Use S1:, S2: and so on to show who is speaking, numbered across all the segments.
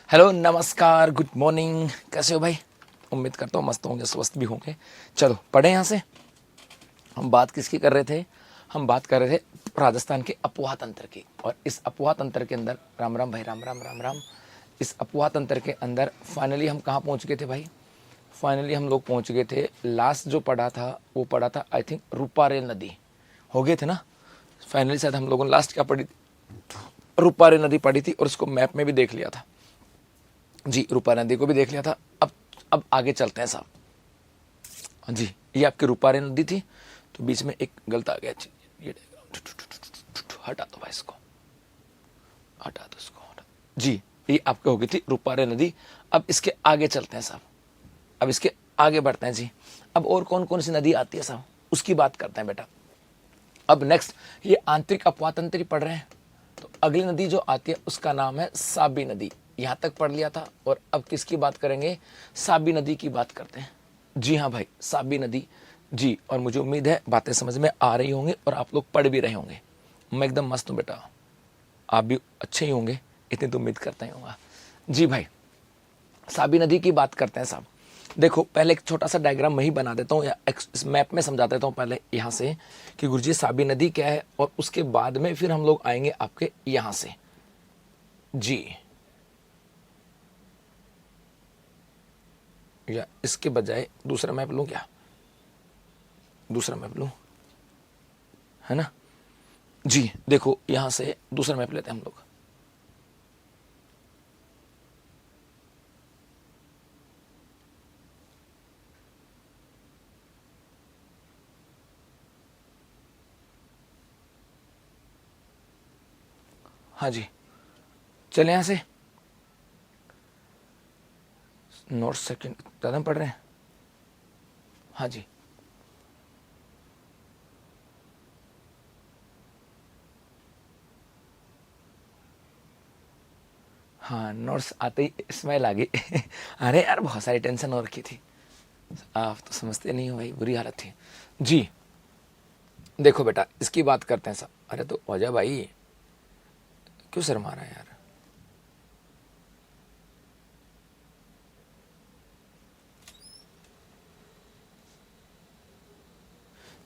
S1: Hello, नमस्कार, good morning. कैसे हो भाई? उम्मीद करता हूँ मस्त होंगे, स्वस्थ भी होंगे। चलो पढ़े यहाँ से। हम बात किसकी कर रहे थे? हम बात कर रहे थे राजस्थान के अपुहा तंत्र की। और इस अपुहा तंत्र के अंदर, राम राम भाई, राम राम राम राम। इस अपुहा तंत्र के अंदर फाइनली हम कहाँ पहुँच गए थे भाई? फाइनली हम लोग पहुँच गए थे, लास्ट जो पढ़ा था वो पढ़ा था आई थिंक रूपारेल नदी। हो गए थे ना? फाइनली शायद हम लोगों ने लास्ट क्या पढ़ी थी? रूपारेल नदी पढ़ी थी और उसको मैप में भी देख लिया था जी। रूपा नदी को भी देख लिया था। अब आगे चलते हैं साहब। हाँ जी, ये आपकी रूपारेल नदी थी। तो बीच में एक गलत आ गया जी। ये हटा दो भाई, इसको हटा दो, इसको हटा जी। ये आपके हो गई थी रूपारेल नदी। अब इसके आगे चलते हैं साहब। अब इसके आगे बढ़ते हैं जी। अब और कौन कौन सी नदी आती है साहब, उसकी बात करते हैं बेटा। अब नेक्स्ट, ये आंतरिक अपवाह तंत्र पढ़ रहे हैं। तो अगली नदी जो आती है उसका नाम है साबी नदी। यहाँ तक पढ़ लिया था। और अब किसकी बात करेंगे? साबी नदी की बात करते हैं। जी हाँ भाई, साबी नदी जी। और मुझे उम्मीद है बातें समझ में आ रही होंगी और आप लोग पढ़ भी रहे होंगे। मैं एकदम मस्त हूँ बेटा, आप भी अच्छे ही होंगे, इतनी तो उम्मीद करता ही होगा जी भाई। साबी नदी की बात करते हैं साहब। देखो, पहले एक छोटा सा डायग्राम मैं ही बना देता हूँ या इस मैप में समझा देता हूँ पहले यहाँ से कि गुरुजी साबी नदी क्या है। और उसके बाद में फिर हम लोग आएंगे आपके यहाँ से जी। या इसके बजाय दूसरा मैप लूँ क्या? दूसरा मैप लूँ, है ना जी। देखो, यहाँ से दूसरा मैप लेते हैं हम लोग। हाँ जी, चले यहाँ से। नोट सेकंड ज़्यादा पढ़ रहे हैं। हाँ जी, हाँ, नोट्स आते ही स्माइल आ गई। अरे यार, बहुत सारी टेंशन हो रखी थी। आप तो समझते नहीं हो भाई, बुरी हालत थी जी। देखो बेटा, इसकी बात करते हैं सब। अरे तो वजह भाई, क्यों शर्मा रहा है यार?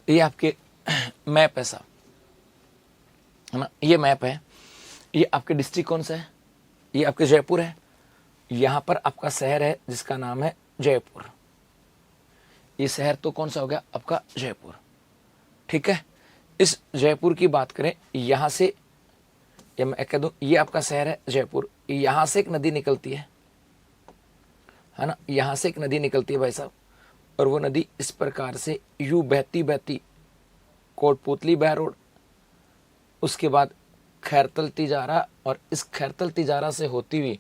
S1: ये आपके मैप है साहब, है ना? ये मैप है। ये आपके डिस्ट्रिक्ट कौन सा है? ये आपके जयपुर है। यहाँ पर आपका शहर है जिसका नाम है जयपुर। ये शहर तो कौन सा हो गया आपका? जयपुर। ठीक है। इस जयपुर की बात करें, यहाँ से, या मैं कह दूँ ये आपका शहर है जयपुर। यहाँ से एक नदी निकलती है ना? यहाँ से एक नदी निकलती है भाई साहब। और वो नदी इस प्रकार से यूं बहती बहती कोटपुतली बहरोड, उसके बाद खैरतल तिजारा, और इस खैरतल तिजारा से होती हुई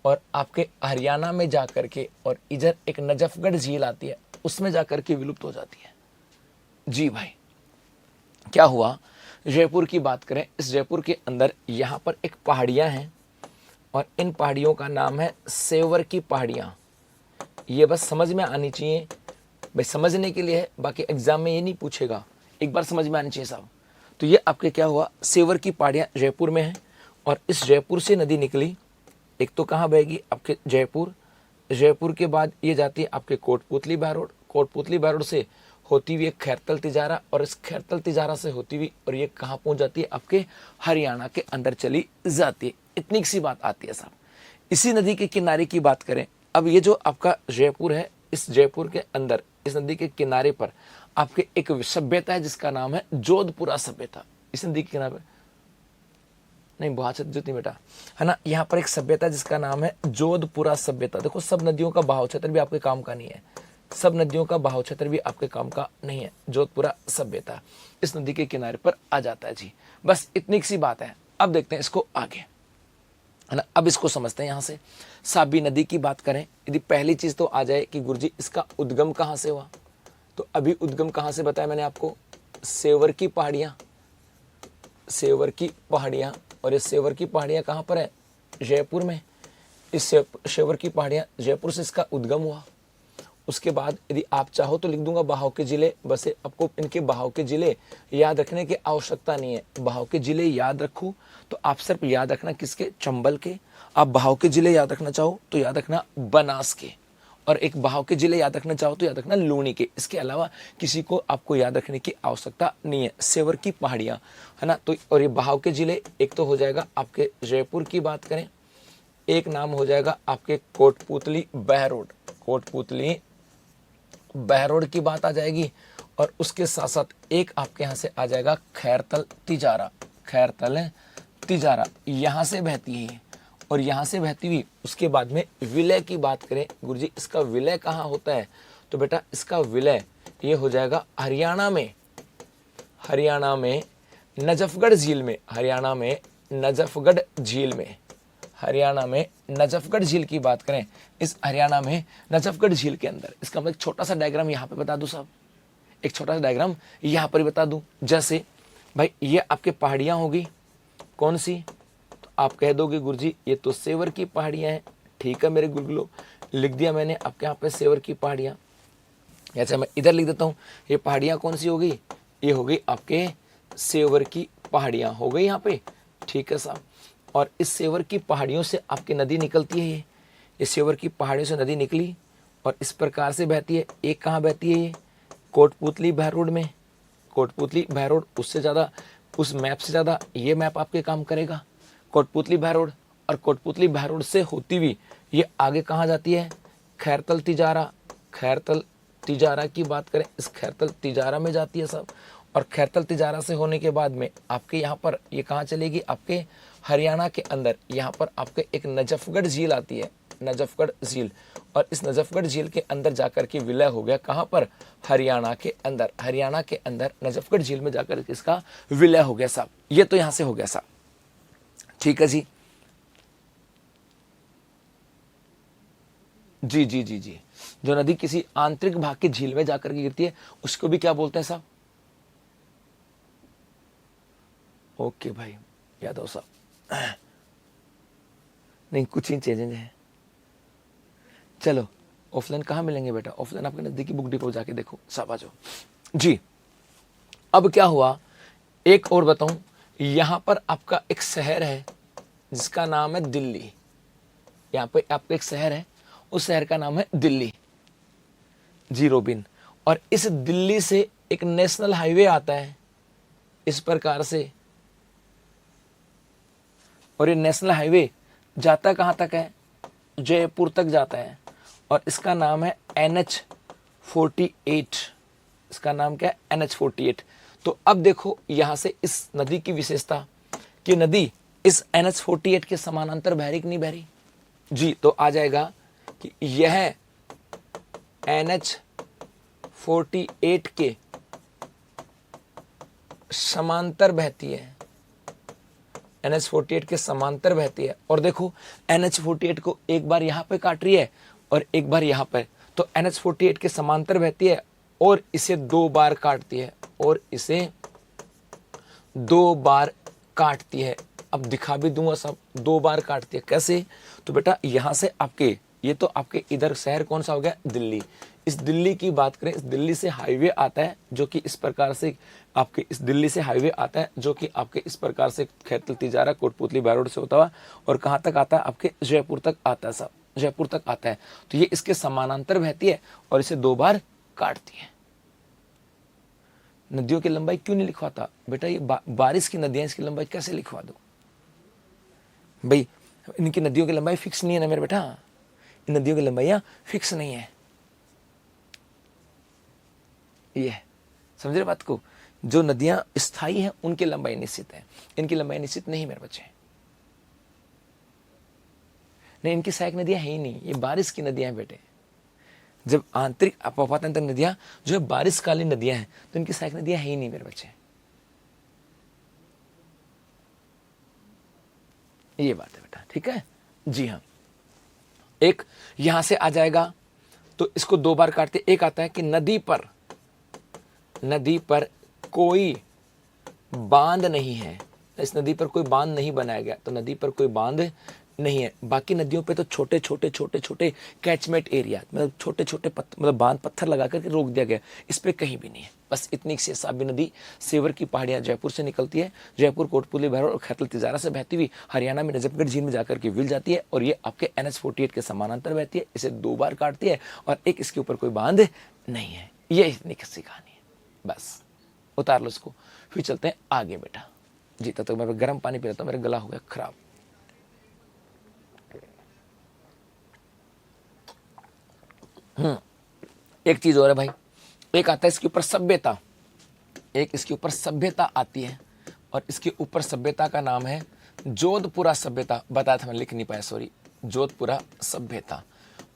S1: और आपके हरियाणा में जाकर के, और इधर एक नजफगढ़ झील आती है, उसमें जाकर के विलुप्त हो जाती है जी भाई। क्या हुआ? जयपुर की बात करें, इस जयपुर के अंदर यहाँ पर एक पहाड़ियाँ हैं और इन पहाड़ियों का नाम है सेवर की पहाड़ियाँ। ये बस समझ में आनी चाहिए भाई, समझने के लिए है, बाकी एग्जाम में ये नहीं पूछेगा, एक बार समझ में आनी चाहिए साहब। तो ये आपके क्या हुआ? सेवर की पहाड़ियाँ जयपुर में है। और इस जयपुर से नदी निकली, एक तो कहाँ बहेगी? आपके जयपुर। जयपुर के बाद ये जाती है आपके कोटपुतली बहरोड। कोटपुतली बहरोड से होती हुई एक खैरतल तिजारा, और इस खैरतल तिजारा से होती हुई और ये कहाँ पहुँच जाती है? आपके हरियाणा के अंदर चली जाती है। इतनी सी बात आती है साहब। इसी नदी के किनारे की बात करें, अब ये जो आपका जयपुर है, इस जयपुर के अंदर इस नदी के किनारे पर आपके एक सभ्यता है जिसका नाम है जोधपुरा सभ्यता। इस नदी के किनारे पर, नहीं बहुत ज्योति बेटा, है ना? यहाँ पर एक सभ्यता जिसका नाम है जोधपुरा सभ्यता। देखो, सब नदियों का बहाव क्षेत्र भी आपके काम का नहीं है। सब नदियों का बहाव क्षेत्र भी आपके काम का नहीं है। जोधपुरा सभ्यता इस नदी के किनारे पर आ जाता है जी। बस इतनी सी बात है। अब देखते हैं इसको आगे, है ना? अब इसको समझते हैं। यहाँ से साबी नदी की बात करें, यदि पहली चीज तो आ जाए कि गुरुजी इसका उद्गम कहाँ से हुआ, तो अभी उद्गम कहाँ से बताया मैंने आपको? सेवर की पहाड़ियाँ। सेवर की पहाड़ियाँ, और ये सेवर की पहाड़ियाँ कहाँ पर है? जयपुर में। इस सेवर की पहाड़ियाँ, जयपुर से इसका उद्गम हुआ। उसके बाद यदि आप चाहो तो लिख दूंगा बहाव के जिले, बस आपको इनके बहाव के जिले याद रखने की आवश्यकता नहीं है। बहाव के जिले याद रखो तो आप सिर्फ याद रखना किसके, चंबल के। आप बहाव के जिले याद रखना चाहो तो याद रखना बनास के, और एक बहाव के जिले याद रखना चाहो तो याद रखना लूणी के। इसके अलावा किसी को आपको याद रखने की आवश्यकता नहीं है। सेवर की पहाड़ियाँ, है ना। तो और ये बहाव के जिले एक तो हो जाएगा आपके जयपुर की बात करें, एक नाम हो जाएगा आपके कोटपुतली बहरोड, कोटपुतली बहरोड की बात आ जाएगी। और उसके साथ साथ एक आपके यहाँ से आ जाएगा खैरतल तिजारा, खैरतल तिजारा यहाँ से बहती है और यहाँ से बहती हुई उसके बाद में विलय की बात करें, गुरुजी इसका विलय कहाँ होता है, तो बेटा इसका विलय ये हो जाएगा हरियाणा में, हरियाणा में नजफगढ़ झील में, हरियाणा में नजफगढ़ झील में, हरियाणा में नजफगढ़ झील की बात करें, इस हरियाणा में नजफगढ़ झील के अंदर, इसका मैं एक छोटा सा डायग्राम यहाँ पे बता दूं साहब, एक छोटा सा डायग्राम यहाँ पर बता दूं। जैसे भाई ये आपके पहाड़ियाँ होगी, कौन सी, तो आप कह दोगे गुरुजी ये तो सेवर की पहाड़ियाँ हैं। ठीक है मेरे गुरुगुलो, लिख दिया मैंने आपके यहाँ पे सेवर की पहाड़ियाँ। ऐसे मैं इधर लिख देता हूँ, ये पहाड़ियाँ कौन सी होगी, ये हो गई आपके सेवर की पहाड़ियाँ हो गई यहाँ पे। ठीक है साहब, और इस सेवर की पहाड़ियों से आपकी नदी निकलती है, ये सेवर की पहाड़ियों से नदी निकली और इस प्रकार से बहती है। एक कहाँ बहती है, ये कोटपुतली बहरोड में, कोटपुतली बहरोड, उससे ज़्यादा उस मैप से ज़्यादा ये मैप आपके काम करेगा, कोटपुतली बहरोड। और कोटपुतली बहरोड से होती हुई ये आगे कहाँ जाती है, खैरतल तिजारा, खैरतल तिजारा की बात करें, इस खैरतल तिजारा में जाती है सब। और खैरतल तिजारा से होने के बाद में आपके यहाँ पर ये कहाँ चलेगी, आपके हरियाणा के अंदर यहाँ पर आपके एक नजफगढ़ झील आती है, नजफगढ़ झील। और इस नजफगढ़ झील के अंदर जाकर के विलय हो गया कहाँ पर, हरियाणा के अंदर, हरियाणा के अंदर नजफगढ़ झील में जाकर इसका विलय हो गया साहब। ये तो यहाँ से हो गया साहब। ठीक है जी, जी जी जी जी। जो नदी किसी आंतरिक भाग की झील में जाकर के गिरती है उसको भी क्या बोलते हैं साहब, ओके भाई यादव साहब, नहीं कुछ ही चेंजेज है। चलो ऑफलाइन कहाँ मिलेंगे बेटा, ऑफलाइन आपके नजदीकी बुक डिपो जाके देखो, सब आ जाओ जी। अब क्या हुआ, एक और बताऊं, यहां पर आपका एक शहर है जिसका नाम है दिल्ली, यहाँ पे आपका एक शहर है, उस शहर का नाम है दिल्ली जी रोबिन। और इस दिल्ली से एक नेशनल हाईवे आता है इस प्रकार से, और ये नेशनल हाईवे जाता कहाँ तक है, जयपुर तक जाता है, और इसका नाम है NH48, इसका नाम क्या है NH48। तो अब देखो यहाँ से इस नदी की विशेषता कि नदी इस NH48 के समानांतर बह रही कि नहीं बह रही जी, तो आ जाएगा कि यह NH48 के समांतर बहती है, NH48 के समांतर बहती है। और देखो NH48 को एक बार यहाँ पे काट रही है और एक बार यहाँ पे, तो NH48 के समांतर बहती है और इसे 2 बार काटती है, और इसे 2 बार काटती है। अब दिखा भी दूंगा सब, 2 बार काटती है कैसे, तो बेटा यहाँ से आपके, ये तो आपके इधर शहर कौन सा हो गया, दिल्ली। इस दिल्ली की बात करें, इस दिल्ली से हाईवे आता है जो कि इस प्रकार से आपके, इस दिल्ली से हाईवे आता है जो कि आपके इस प्रकार से खैरतल तिजारा कोटपुतली बहरोड से होता हुआ और कहाँ तक आता है, आपके जयपुर तक आता है साहब, जयपुर तक आता है। तो ये इसके समानांतर बहती है और इसे 2 बार काटती है। नदियों की लंबाई क्यों नहीं लिखवाता बेटा, ये बारिश की नदियां, इसकी लंबाई कैसे लिखवा दो भाई, इनकी नदियों की लंबाई फिक्स नहीं है ना मेरे बेटा, इन नदियों की लंबाइयां फिक्स नहीं है, ये समझ रहे बात को। जो नदियां स्थायी हैं उनकी लंबाई निश्चित है, इनकी लंबाई निश्चित नहीं मेरे बच्चे, नहीं इनकी सहायक नदियां है ही नहीं, ये बारिश की नदियां हैं बेटे। जब आंतरिक अपवातंत्र नदियां जो है बारिशकालीन नदियां हैं तो इनकी सहायक नदियां है ही नहीं मेरे बच्चे, ये बात है बेटा। ठीक है जी हाँ, एक यहां से आ जाएगा तो इसको 2 बार काटते। एक आता है कि नदी पर कोई बांध नहीं है, इस नदी पर कोई बांध नहीं बनाया गया, तो नदी पर कोई बांध नहीं है। बाकी नदियों पे तो छोटे छोटे छोटे छोटे कैचमेंट एरिया, मतलब छोटे छोटे मतलब बांध पत्थर लगा करके रोक दिया गया। इस पे कहीं भी नहीं है। बस इतनी से साबी नदी सेवर की पहाड़ियां जयपुर से निकलती है, जयपुर, कोटपुतली, भैरव और खैतल तिजारा से बहती हुई हरियाणा में नजफगढ़ झील में जाकर के विल जाती है, और ये आपके NH-48 के समानांतर बहती है। इसे 2 बार काटती है, और एक इसके ऊपर कोई बांध नहीं है। ये इतनी सी कहानी है। बस उतार लो इसको, फिर चलते हैं आगे बेटा जी। तब तक मैं गर्म पानी पी लेता हूँ, मेरा गला हो गया खराब। एक चीज और है भाई, एक आता है इसके ऊपर सभ्यता, एक इसके ऊपर सभ्यता आती है, और इसके ऊपर सभ्यता का नाम है जोधपुरा सभ्यता। बताया था मैं, लिख नहीं पाया, सॉरी। जोधपुरा सभ्यता।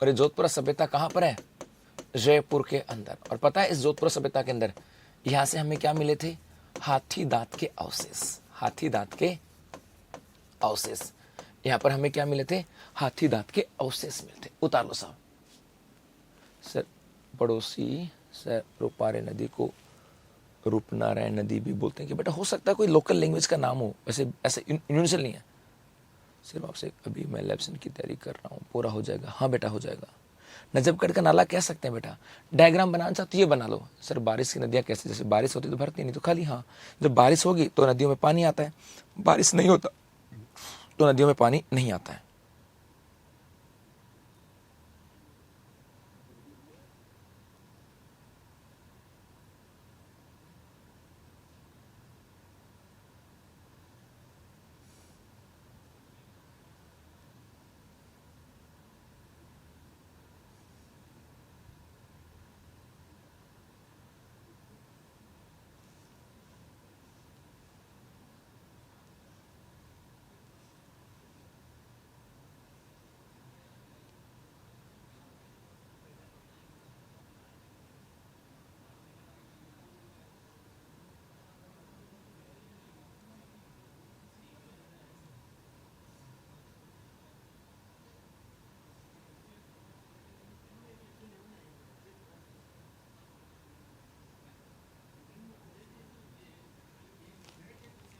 S1: और ये जोधपुरा सभ्यता कहाँ पर है? जयपुर के अंदर। और पता है इस जोधपुरा सभ्यता के अंदर यहां से हमें क्या मिले थे? हाथी दांत के अवशेष। हाथी दांत के अवशेष। यहां पर हमें क्या मिले थे? हाथी दांत के अवशेष मिले थे। उतार लो साहब। सर पड़ोसी सर रूपारे नदी को रूपनारायण नदी भी बोलते हैं कि बेटा हो सकता है कोई लोकल लैंग्वेज का नाम हो, वैसे ऐसे यूनिवर्सल नहीं है। सिर्फ आपसे अभी मैं इलेक्शन की तैयारी कर रहा हूँ, पूरा हो जाएगा? हाँ बेटा हो जाएगा। नजफगढ़ का नाला कह सकते हैं बेटा। डायग्राम बनाना चाहते ये बना लो। सर बारिश की नदियाँ कैसे? जैसे बारिश होती तो भरती नहीं तो खाली। हाँ, जब बारिश होगी तो नदियों में पानी आता है, बारिश नहीं होता तो नदियों में पानी नहीं आता है।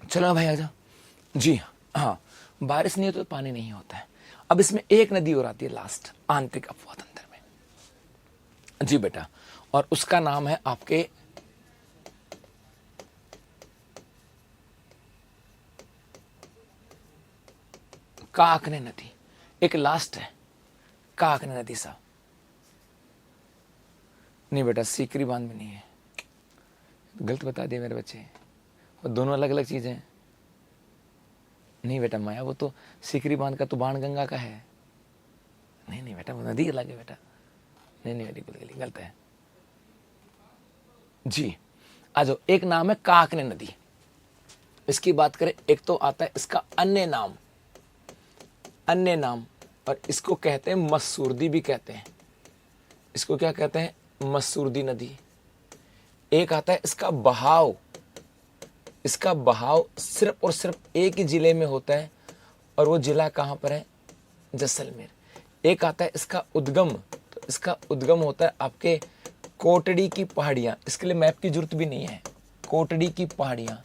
S1: चलो भाई आजा जी। हाँ, बारिश नहीं हो तो पानी नहीं होता है। अब इसमें एक नदी और आती है लास्ट, आंतरिक अपवाद अंतर में जी बेटा, और उसका नाम है आपके काकने नदी। एक लास्ट है काकने नदी साहब। नहीं बेटा, सीकरी बांध में नहीं है। गलत बता दिए मेरे बच्चे, और दोनों अलग अलग चीजें हैं। नहीं बेटा माया, वो तो सीकरी बांध का तो बाणगंगा का है। नहीं नहीं बेटा, वो नदी अलग है बेटा। नहीं नहीं बेटी, गलत है जी। आज एक नाम है काकने नदी, इसकी बात करें। एक तो आता है इसका अन्य नाम, अन्य नाम, और इसको कहते हैं मसूरदी भी कहते हैं। इसको क्या कहते हैं? मसूरदी नदी। एक आता है इसका बहाव। इसका बहाव सिर्फ और सिर्फ एक ही जिले में होता है, और वो जिला कहां पर है? जैसलमेर। एक आता है इसका उद्गम, तो इसका उद्गम होता है आपके कोटड़ी की पहाड़ियां। इसके लिए मैप की जरूरत भी नहीं है। कोटड़ी की पहाड़ियां,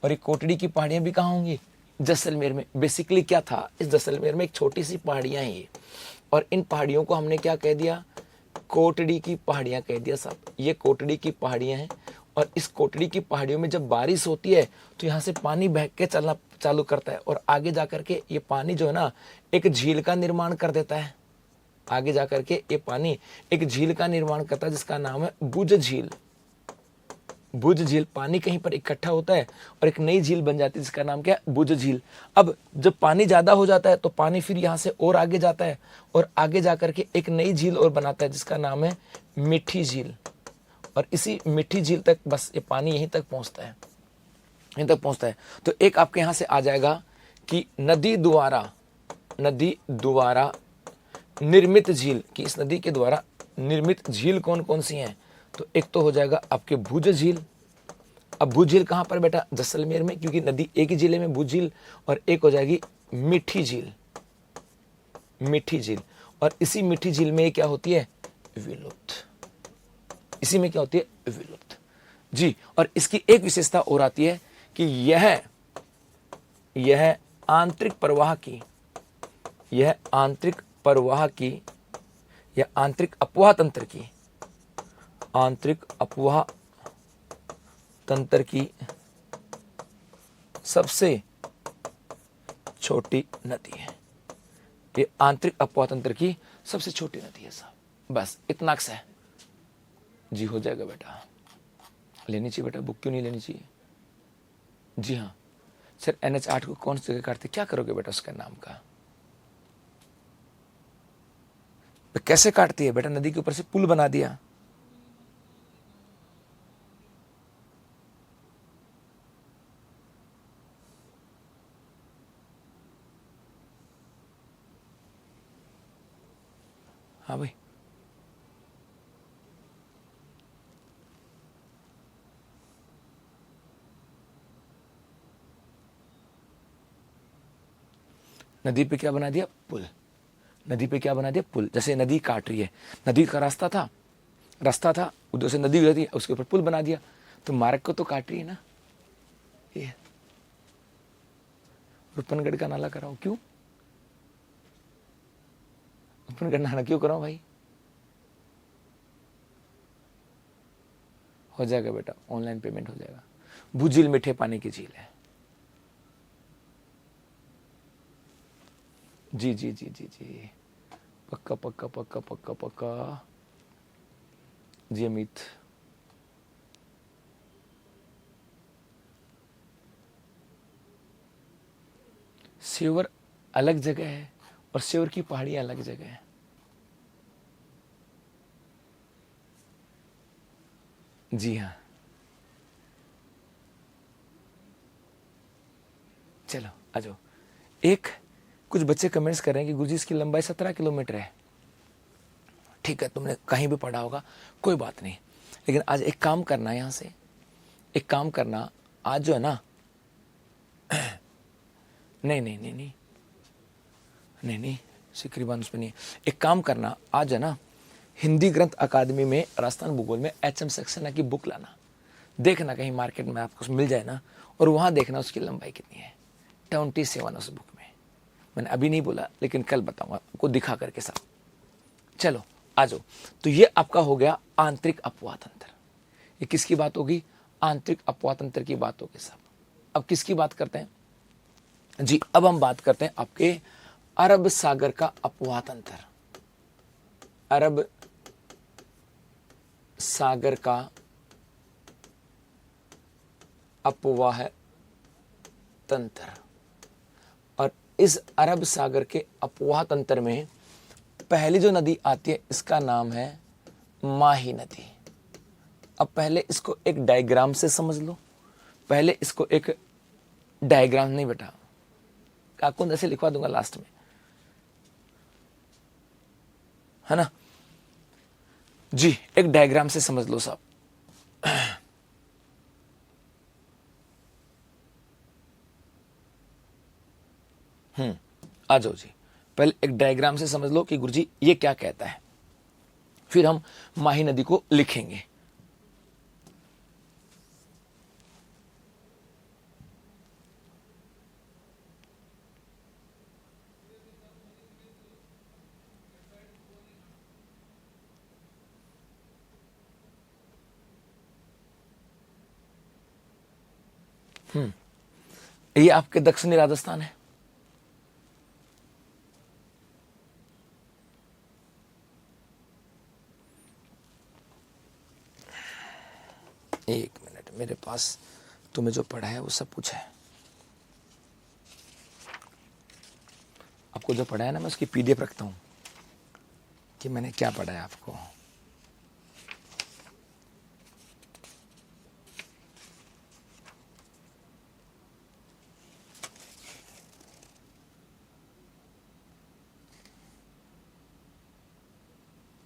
S1: और ये कोटड़ी की पहाड़ियां भी कहाँ होंगी? जैसलमेर में। बेसिकली क्या था, इस जैसलमेर में एक छोटी सी पहाड़ियां हैं ये, और इन पहाड़ियों को हमने क्या कह दिया? कोटड़ी की पहाड़ियां कह दिया साहब। ये कोटड़ी की पहाड़ियां हैं, और इस कोटड़ी की पहाड़ियों में जब बारिश होती है तो यहाँ से पानी बह के चलना चालू करता है, और आगे जाकर के ये पानी जो है ना एक झील का निर्माण कर देता है। आगे जाकर के ये पानी एक झील का निर्माण करता है जिसका नाम है भुज झील। भुज झील, पानी कहीं पर इकट्ठा होता है और एक नई झील बन जाती है जिसका नाम क्या है? भुज झील। अब जब पानी ज्यादा हो जाता है तो पानी फिर यहाँ से और आगे जाता है, और आगे जाकर के एक नई झील और बनाता है जिसका नाम है मीठी झील। और इसी मीठी झील तक बस ये पानी यहीं तक पहुंचता है, यहीं तक पहुंचता है। तो एक आपके यहां से आ जाएगा कि नदी द्वारा निर्मित झील, कि इस नदी के द्वारा निर्मित झील कौन कौन सी हैं? तो एक तो हो जाएगा आपके भुज झील। अब भुज झील कहां पर बेटा? जैसलमेर में, क्योंकि नदी एक ही जिले में भुज झील। और एक हो जाएगी मीठी झील। मीठी झील, और इसी मीठी झील में क्या होती है? विलुप्त। इसी में क्या होती है? विलुप्त जी। और इसकी एक विशेषता और आती है कि यह आंतरिक प्रवाह की यह आंतरिक प्रवाह की या आंतरिक अपवाह तंत्र की, आंतरिक अपवाह तंत्र की सबसे छोटी नदी है। ये आंतरिक अपवाह तंत्र की सबसे छोटी नदी है साहब। बस इतना अक्स है जी, हो जाएगा बेटा। लेनी चाहिए बेटा, बुक क्यों नहीं लेनी चाहिए? जी हाँ सर, NH8 को कौन सी जगह काटते, क्या करोगे बेटा उसका नाम का? तो कैसे काटती है बेटा? नदी के ऊपर से पुल बना दिया। हाँ भाई, नदी पे क्या बना दिया? पुल। नदी पे क्या बना दिया? पुल। जैसे नदी काट रही है, नदी का रास्ता था उधर से नदी गई थी, उसके ऊपर पुल बना दिया, तो मार्ग को तो काट रही है ना। ये रूपनगढ़ का नाला कराओ, क्यों? रूपनगढ़ नाला क्यों कराओ भाई? हो जाएगा बेटा, ऑनलाइन पेमेंट हो जाएगा। भूझील मीठे पानी की झील है। जी जी जी जी जी, पक्का पक्का पक्का पक्का पक्का जी अमित। सेवर अलग जगह है और सेवर की पहाड़ी अलग जगह है। जी हाँ, चलो आ जाओ। कुछ बच्चे कमेंट्स कर रहे हैं कि गुरुजी इसकी लंबाई 17 किलोमीटर है। ठीक है, तुमने कहीं भी पढ़ा होगा, कोई बात नहीं। लेकिन आज एक काम करना, यहाँ से एक काम करना, आज जो है ना नहीं नहीं नहीं नहीं नहीं नहीं सिकरीबान उस पर नहीं। एक काम करना, आज है ना हिंदी ग्रंथ अकादमी में राजस्थान भूगोल में HM सक्सेना की बुक लाना, देखना कहीं मार्केट में आपको मिल जाए ना, और वहाँ देखना उसकी लंबाई कितनी है। 27 उस बुक में। मैंने अभी नहीं बोला, लेकिन कल बताऊंगा आपको दिखा करके साथ। चलो आ जाओ। तो ये आपका हो गया आंतरिक अपवाह तंत्र। ये किसकी बात होगी? आंतरिक अपवाह तंत्र की बात होगी साहब। अब किसकी बात करते हैं जी? अब हम बात करते हैं आपके अरब सागर का अपवाह तंत्र। अरब सागर का अपवाह तंत्र। और इस अरब सागर के अपवाह तंत्र में पहली जो नदी आती है, इसका नाम है माही नदी। अब पहले इसको एक डायग्राम से समझ लो। पहले इसको एक डायग्राम नहीं बेटा, काकुंद ऐसे लिखवा दूंगा लास्ट में, है ना जी। एक डायग्राम से समझ लो साहब। आ जाओ जी। पहले एक डायग्राम से समझ लो कि गुरुजी ये क्या कहता है, फिर हम माही नदी को लिखेंगे। ये आपके दक्षिणी राजस्थान है। एक मिनट, मेरे पास तुम्हें जो पढ़ा है वो सब कुछ है। आपको जो पढ़ा है ना, मैं उसकी PDF रखता हूं कि मैंने क्या पढ़ा है आपको।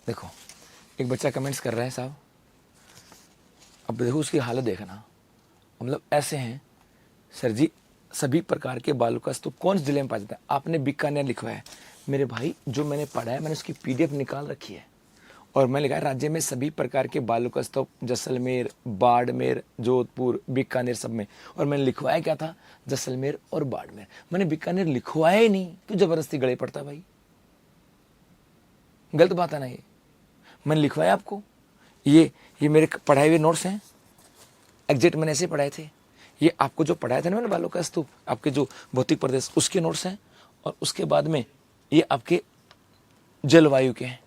S1: देखो, एक बच्चा कमेंट्स कर रहा है साहब, अब देखो उसकी हालत देखना, मतलब ऐसे हैं सर जी, सभी प्रकार के बालू का स्तूप कौन से जिले में पाया जाता है? आपने बीकानेर लिखवाया है। मेरे भाई, जो मैंने पढ़ा है, मैंने उसकी PDF निकाल रखी है और मैं लिखा है राज्य में सभी प्रकार के बालू का स्तूप जैसलमेर, बाड़मेर, जोधपुर, बीकानेर सब में। और मैंने लिखवाया क्या था? जैसलमेर और बाड़मेर। मैंने बीकानेर लिखवाया ही नहीं, क्यों जबरदस्ती गले पड़ता भाई? गलत बात है ना ये। मैंने लिखवाया आपको, ये मेरे पढ़ाए हुए नोट्स हैं, एग्जैक्ट मैंने ऐसे पढ़ाए थे। ये आपको जो पढ़ाया था ना मैंने बालू का स्तूप, आपके जो भौतिक प्रदेश उसके नोट्स हैं, और उसके बाद में ये आपके जलवायु के हैं,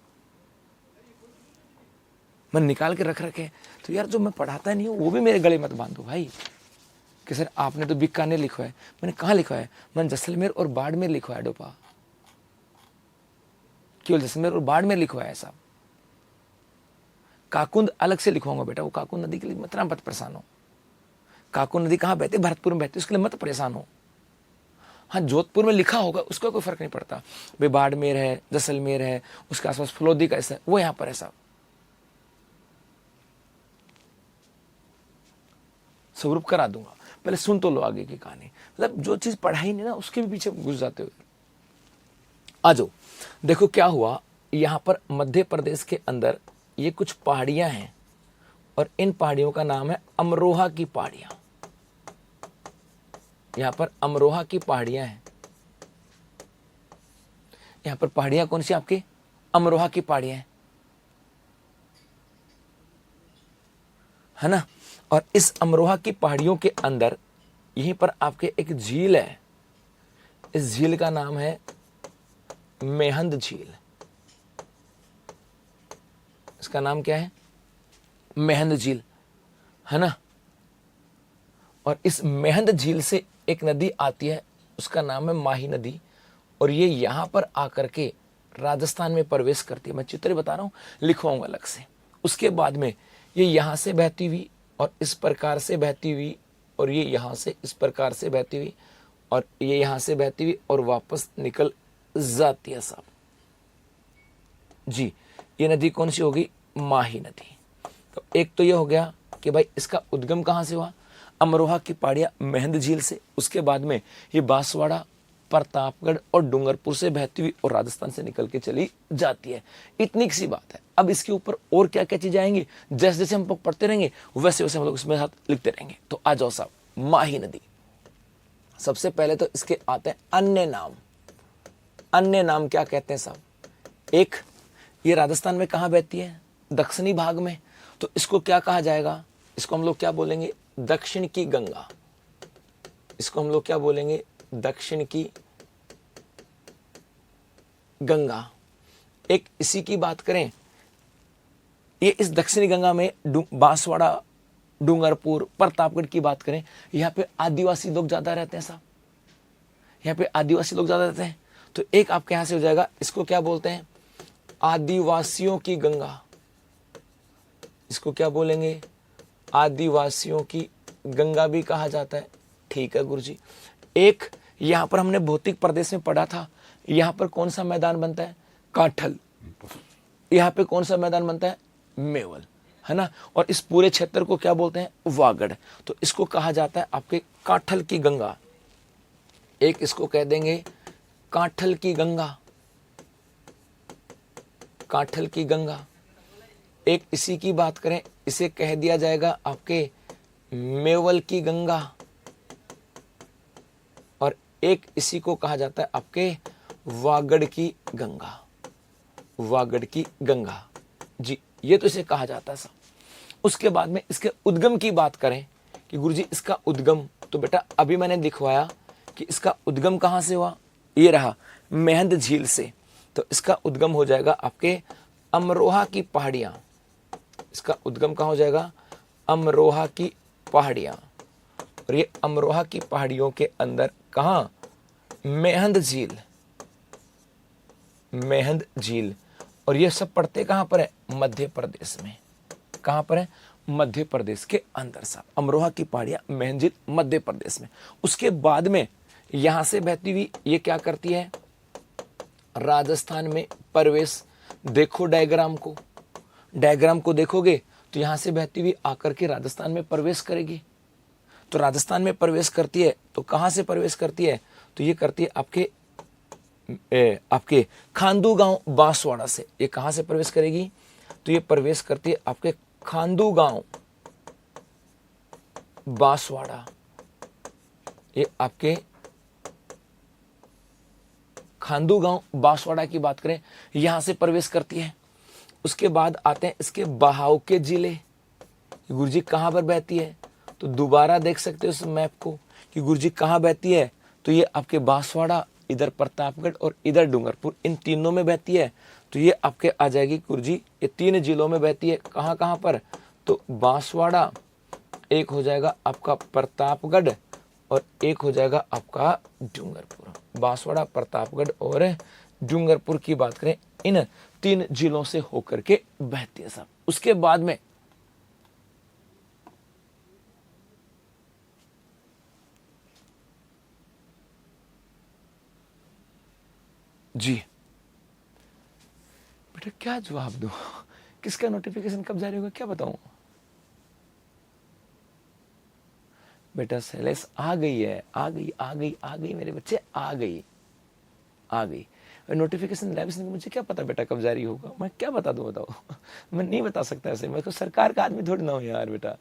S1: मैं निकाल के रख रखे। तो यार जो मैं पढ़ाता नहीं हूँ वो भी मेरे गले मत बांधो भाई कि सर आपने तो बीकानेर लिखवा है। मैंने कहाँ लिखवा है? मैंने जैसलमेर और बाड़मेर लिखवा है डोपा, केवल जैसलमेर और बाड़मेर लिखवा है साहब। काकुंद अलग से लिखवाऊंगा बेटा, वो काकुंद नदी के लिए मत परेशान हो। काकुंद नदी कहाँ बहती? भरतपुर में बहती, उसके लिए मत परेशान हो। हाँ जोधपुर में लिखा होगा उसका कोई फर्क नहीं पड़ता भाई, बाड़मेर है, जैसलमेर है, उसके आसपास फलोदी का ऐसा है, वो यहाँ पर है साहब। स्वरूप करा दूंगा, पहले सुन तो लो आगे की कहानी। मतलब जो चीज पढ़ाई नहीं ना उसके भी पीछे घुस जाते हो। आ जाओ, देखो क्या हुआ। यहां पर मध्य प्रदेश के अंदर ये कुछ पहाड़ियां हैं, और इन पहाड़ियों का नाम है अमरोहा की पहाड़ियां। यहां पर अमरोहा की पहाड़ियां हैं। यहां पर पहाड़ियां कौन सी? आपकी अमरोहा की पहाड़ियां हैं, है ना। और इस अमरोहा की पहाड़ियों के अंदर यहीं पर आपके एक झील है। इस झील का नाम है मेहंद झील। इसका नाम क्या है? मेहंद झील, है ना। और इस मेहंद झील से एक नदी आती है, उसका नाम है माही नदी, और ये यहां पर आकर के राजस्थान में प्रवेश करती है। मैं चित्र बता रहा हूं, लिखवाऊंगा अलग से। उसके बाद में ये यहां से बहती हुई और इस प्रकार से बहती हुई, और ये यहां से इस प्रकार से बहती हुई, और ये यहां से बहती हुई और वापस निकल जाती है साहब जी। ये नदी कौन सी होगी? माही नदी। तो एक तो ये हो गया कि भाई इसका उद्गम कहां से हुआ? अमरोहा की पहाड़ियां मेहंद झील से। उसके बाद में ये बांसवाड़ा, प्रतापगढ़ और डूंगरपुर से बहती हुई और राजस्थान से निकल के चली जाती है। इतनी सी बात है। अब इसके ऊपर और क्या क्या चीजें आएंगी, जैसे जैसे हम लोग पढ़ते रहेंगे वैसे वैसे हम लोग इसमें साथ लिखते रहेंगे। तो आ जाओ साहब, माही नदी। सबसे पहले तो इसके आते हैं अन्य नाम। अन्य नाम क्या कहते हैं साहब? एक, ये राजस्थान में कहाँ बहती है? दक्षिणी भाग में। तो इसको क्या कहा जाएगा? इसको हम लोग क्या बोलेंगे? दक्षिण की गंगा। इसको हम लोग क्या बोलेंगे? दक्षिण की गंगा। एक इसी की बात करें, ये इस दक्षिणी गंगा में बांसवाड़ा, डूंगरपुर, प्रतापगढ़ की बात करें, यहाँ पे आदिवासी लोग ज्यादा रहते हैं साहब। यहाँ पे आदिवासी लोग ज्यादा रहते हैं। तो एक आपके यहां से हो जाएगा, इसको क्या बोलते हैं? आदिवासियों की गंगा। इसको क्या बोलेंगे? आदिवासियों की गंगा भी कहा जाता है। ठीक है गुरुजी। एक यहां पर हमने भौतिक प्रदेश में पढ़ा था, यहां पर कौन सा मैदान बनता है? काठल। यहां पे कौन सा मैदान बनता है? मेवल, है ना। और इस पूरे क्षेत्र को क्या बोलते हैं? वागड़। तो इसको कहा जाता है आपके काठल की गंगा। एक इसको कह देंगे काठल की गंगा, काठल की गंगा। एक इसी की बात करें, इसे कह दिया जाएगा आपके मेवल की गंगा। और एक इसी को कहा जाता है आपके वागड़ की गंगा। वागड़ की गंगा जी, ये तो इसे कहा जाता है सब। उसके बाद में इसके उद्गम की बात करें कि गुरुजी इसका उद्गम, तो बेटा अभी मैंने दिखवाया कि इसका उद्गम कहां से हुआ। ये रहा मेहंद झील से। तो इसका उद्गम हो जाएगा आपके अमरोहा की पहाड़ियां। इसका उद्गम कहां हो जाएगा? अमरोहा की पहाड़ियां। और ये अमरोहा की पहाड़ियों के अंदर कहां? मेहंद झील। मेहंद झील। और ये सब पड़ते कहां पर है? मध्य प्रदेश में। कहां पर है? मध्य प्रदेश के अंदर साहब। अमरोहा की पहाड़ियां, मेहंद झील, मध्य प्रदेश में। उसके बाद में यहां से बहती हुई ये क्या करती है? राजस्थान में प्रवेश। देखो डायग्राम को, डायग्राम को देखोगे तो यहां से बहती हुई आकर के राजस्थान में प्रवेश करेगी। तो राजस्थान में प्रवेश करती है तो कहां से प्रवेश करती है? तो ये करती है आपके खांडू गांव बांसवाड़ा से। ये कहां से प्रवेश करेगी? तो तो ये प्रवेश करती है आपके खांदू गांव बांसवाड़ा। ये आपके खांदू गांव बांसवाड़ा की बात करें, यहां से प्रवेश करती है। उसके बाद आते हैं इसके बहाव के जिले। गुरुजी कहां पर बहती है, तो दोबारा देख सकते हो इस मैप को कि गुरुजी कहां बहती है। तो ये आपके बांसवाड़ा, इधर प्रतापगढ़ और इधर डूंगरपुर, इन तीनों में बहती है। तो ये आपके आ जाएगी गुरुजी, ये 3 जिलों में बहती है। कहां कहां पर, तो बांसवाड़ा, एक हो जाएगा आपका प्रतापगढ़ और एक हो जाएगा आपका डूंगरपुर। बांसवाड़ा, प्रतापगढ़ और डूंगरपुर की बात करें, इन 3 जिलों से होकर के बहती है साहब। उसके बाद में जी बेटा क्या जवाब दूं, किसका नोटिफिकेशन कब जारी होगा क्या बताऊं। बेटा सेलेस आ गई है, आ गई आ गई आ गई मेरे बच्चे, आ गई आ गई। नोटिफिकेशन लाइव से मुझे क्या पता बेटा कब जारी होगा, मैं क्या बता दूं बताओ। मैं नहीं बता सकता ऐसे, मैं तो सरकार का आदमी थोड़ी ना हूं यार बेटा।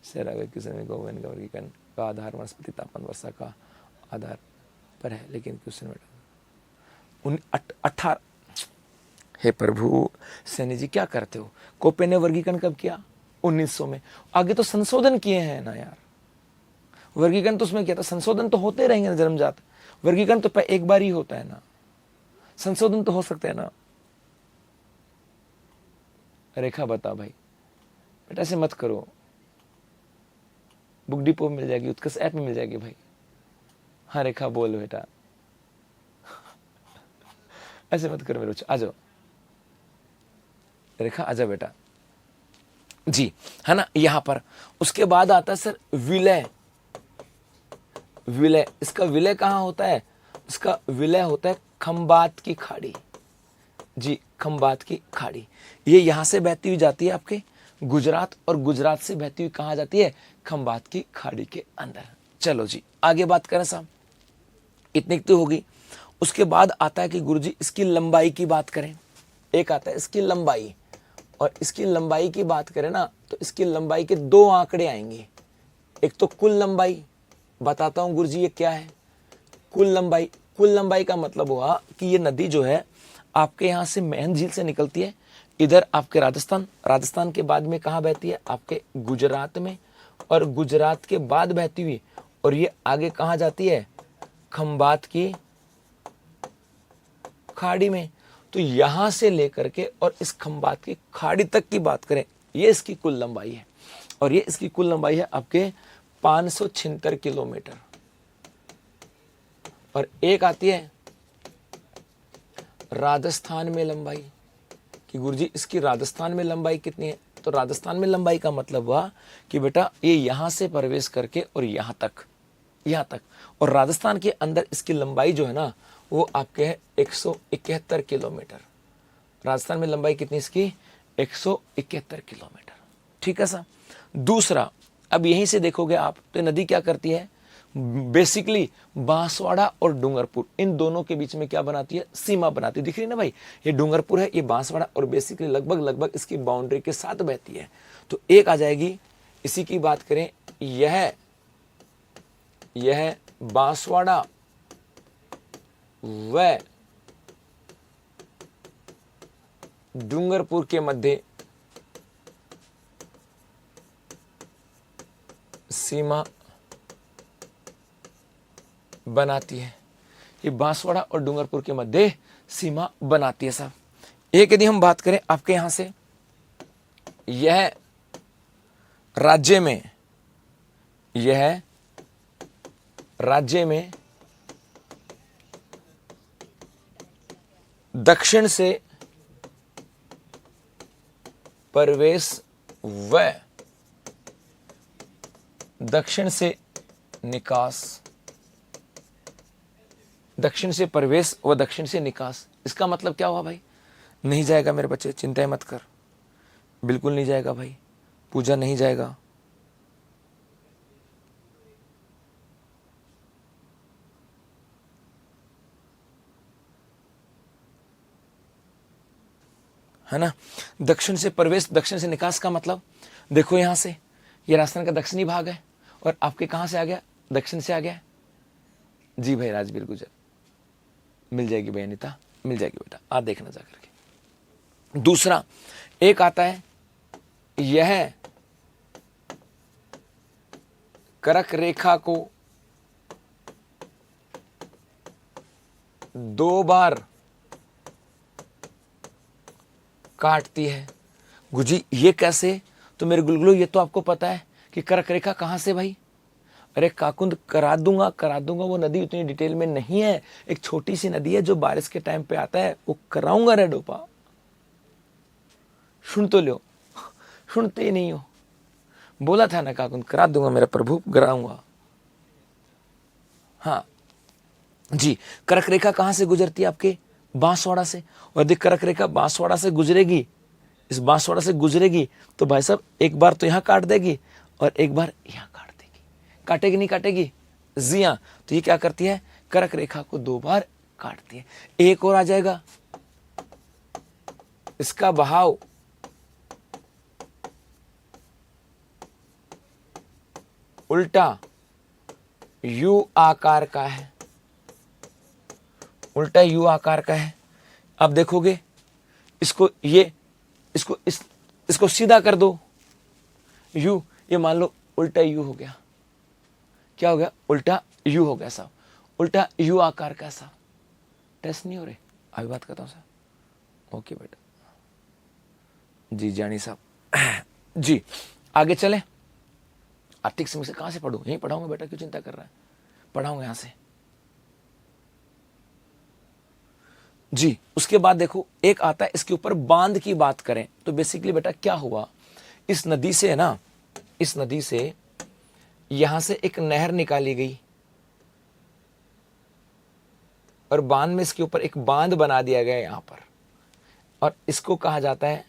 S1: सर अगर किसी में गवर्नमेंट का वर्गीकरण का आधार वनस्पति तापमान वर्षा का आधार पर है, लेकिन क्वेश्चन बेटा 18, हे प्रभु सैनी जी क्या करते हो। कोपे ने वर्गीकरण कब किया, 1900 में। आगे तो संशोधन किए हैं ना यार, वर्गीकरण तो उसमें किया था, संशोधन तो होते रहेंगे ना जन्मजात। वर्गीकरण तो एक बार ही होता है ना, संशोधन तो हो सकते हैं ना। रेखा बता भाई, बेटा ऐसे मत करो, बुक डिपो में मिल जाएगी, उत्कर्ष ऐप में मिल जाएगी भाई। हाँ रेखा बोल बेटा, ऐसे मत करो मेरे बच्चे, आ जाओ रेखा, आजा बेटा जी, है ना यहां पर। उसके बाद आता है सर विलय। विलय, इसका विलय कहां होता है, इसका विलय होता है खंबात की खाड़ी। जी खंबात की खाड़ी, ये यहां से बहती हुई जाती है आपके गुजरात, और गुजरात से बहती हुई कहां जाती है, खंबात की खाड़ी के अंदर। चलो जी आगे बात करें साहब, इतनी तो होगी। उसके बाद आता है कि गुरुजी इसकी लंबाई की बात करें। एक आता है इसकी लंबाई, और इसकी लंबाई की बात करें ना, तो इसकी लंबाई के 2 आंकड़े आएंगे। एक तो कुल लंबाई, बताता हूं गुरुजी ये क्या है। कुल लंबाई, कुल लंबाई का मतलब हुआ कि ये नदी जो है आपके यहां से मैन झील से निकलती है, इधर आपके राजस्थान, राजस्थान के बाद में कहां बहती है, आपके गुजरात में, और गुजरात के बाद बहती हुई और ये आगे कहां जाती है, खंबात की खाड़ी में। तो यहां से लेकर के और इस खंबात की खाड़ी तक की बात करें, ये इसकी कुल लंबाई है, और ये इसकी कुल लंबाई है आपके 576 किलोमीटर। और एक आती है राजस्थान में लंबाई, कि गुरुजी इसकी राजस्थान में लंबाई कितनी है। तो राजस्थान में लंबाई का मतलब हुआ कि बेटा ये यहां से प्रवेश करके और यहां तक, यहां तक, और राजस्थान के अंदर इसकी लंबाई जो है ना वो आपके है 171 किलोमीटर। राजस्थान में लंबाई कितनी इसकी, 171 किलोमीटर। ठीक है सर। दूसरा, अब यहीं से देखोगे आप तो नदी क्या करती है, बेसिकली बांसवाड़ा और डूंगरपुर, इन दोनों के बीच में क्या बनाती है, सीमा बनाती है। दिख रही है ना भाई, ये डूंगरपुर है, ये बांसवाड़ा, और बेसिकली लगभग लगभग इसकी बाउंड्री के साथ बहती है। तो एक आ जाएगी, इसी की बात करें, यह बांसवाड़ा व डूंगरपुर के मध्य सीमा बनाती है। ये बांसवाड़ा और डूंगरपुर के मध्य सीमा बनाती है साहब। एक यदि हम बात करें आपके यहां से, यह राज्य में दक्षिण से प्रवेश व दक्षिण से निकास, दक्षिण से प्रवेश व दक्षिण से निकास। इसका मतलब क्या हुआ भाई, नहीं जाएगा मेरे बच्चे, चिंता मत कर, बिल्कुल नहीं जाएगा भाई, पूजा नहीं जाएगा। है ना। दक्षिण से प्रवेश, दक्षिण से निकास का मतलब देखो यहाँ से ये राजस्थान का दक्षिणी भाग है और आपके कहाँ से आ गया, दक्षिण से आ गया। जी भाई राजवीर गुजर, मिल जाएगी भाई अनिता, मिल जाएगी बेटा, आप देखना जा करके। दूसरा एक आता है, यह कर्क रेखा को 2 बार काटती है। गुजी ये कैसे? तो मेरे गुलगुलो ये तो आपको पता है कि कर्क रेखा कहां से भाई। अरे काकुंद करा दूंगा, वो नदी उतनी डिटेल में नहीं है, एक छोटी सी नदी है जो बारिश के टाइम पे आता है, वो कराऊंगा रे डोपा। सुन तो लो, सुनते ही नहीं हो। बोला था ना काकुंद करा दूंगा मेरा प्रभु, कराऊंगा। हाँ जी, कर्क रेखा कहां से गुजरती है? आपके बांसवाड़ा से। और यदि कर्क रेखा बांसवाड़ा से गुजरेगी, इस बांसवाड़ा से गुजरेगी तो भाई साहब एक बार तो यहां काट देगी और एक बार यहां काट देगी। काटेगी नहीं काटेगी? जी हाँ। तो ये क्या करती है, कर्क रेखा को 2 बार काटती है। एक और आ जाएगा, इसका बहाव उल्टा यू आकार का है, उल्टा यू आकार का है। अब देखोगे इसको, इसको सीधा कर दो यू, ये मान लो उल्टा यू हो गया। क्या हो गया? उल्टा यू हो गया साहब, उल्टा यू आकार का साहब। टेस्ट नहीं हो रहे, अभी बात करता हूं साहब। ओके बेटा जी, जानी साहब जी। आगे चले, आर्थिक समस्या कहां से पढ़ूं? यहीं पढ़ाऊंगा बेटा, क्यों चिंता कर रहा है, पढ़ाऊंगा यहां से जी। उसके बाद देखो एक आता है, इसके ऊपर बांध की बात करें तो बेसिकली बेटा क्या हुआ, इस नदी से है ना, इस नदी से यहां से एक नहर निकाली गई और बांध में इसके ऊपर एक बांध बना दिया गया यहां पर, और इसको कहा जाता है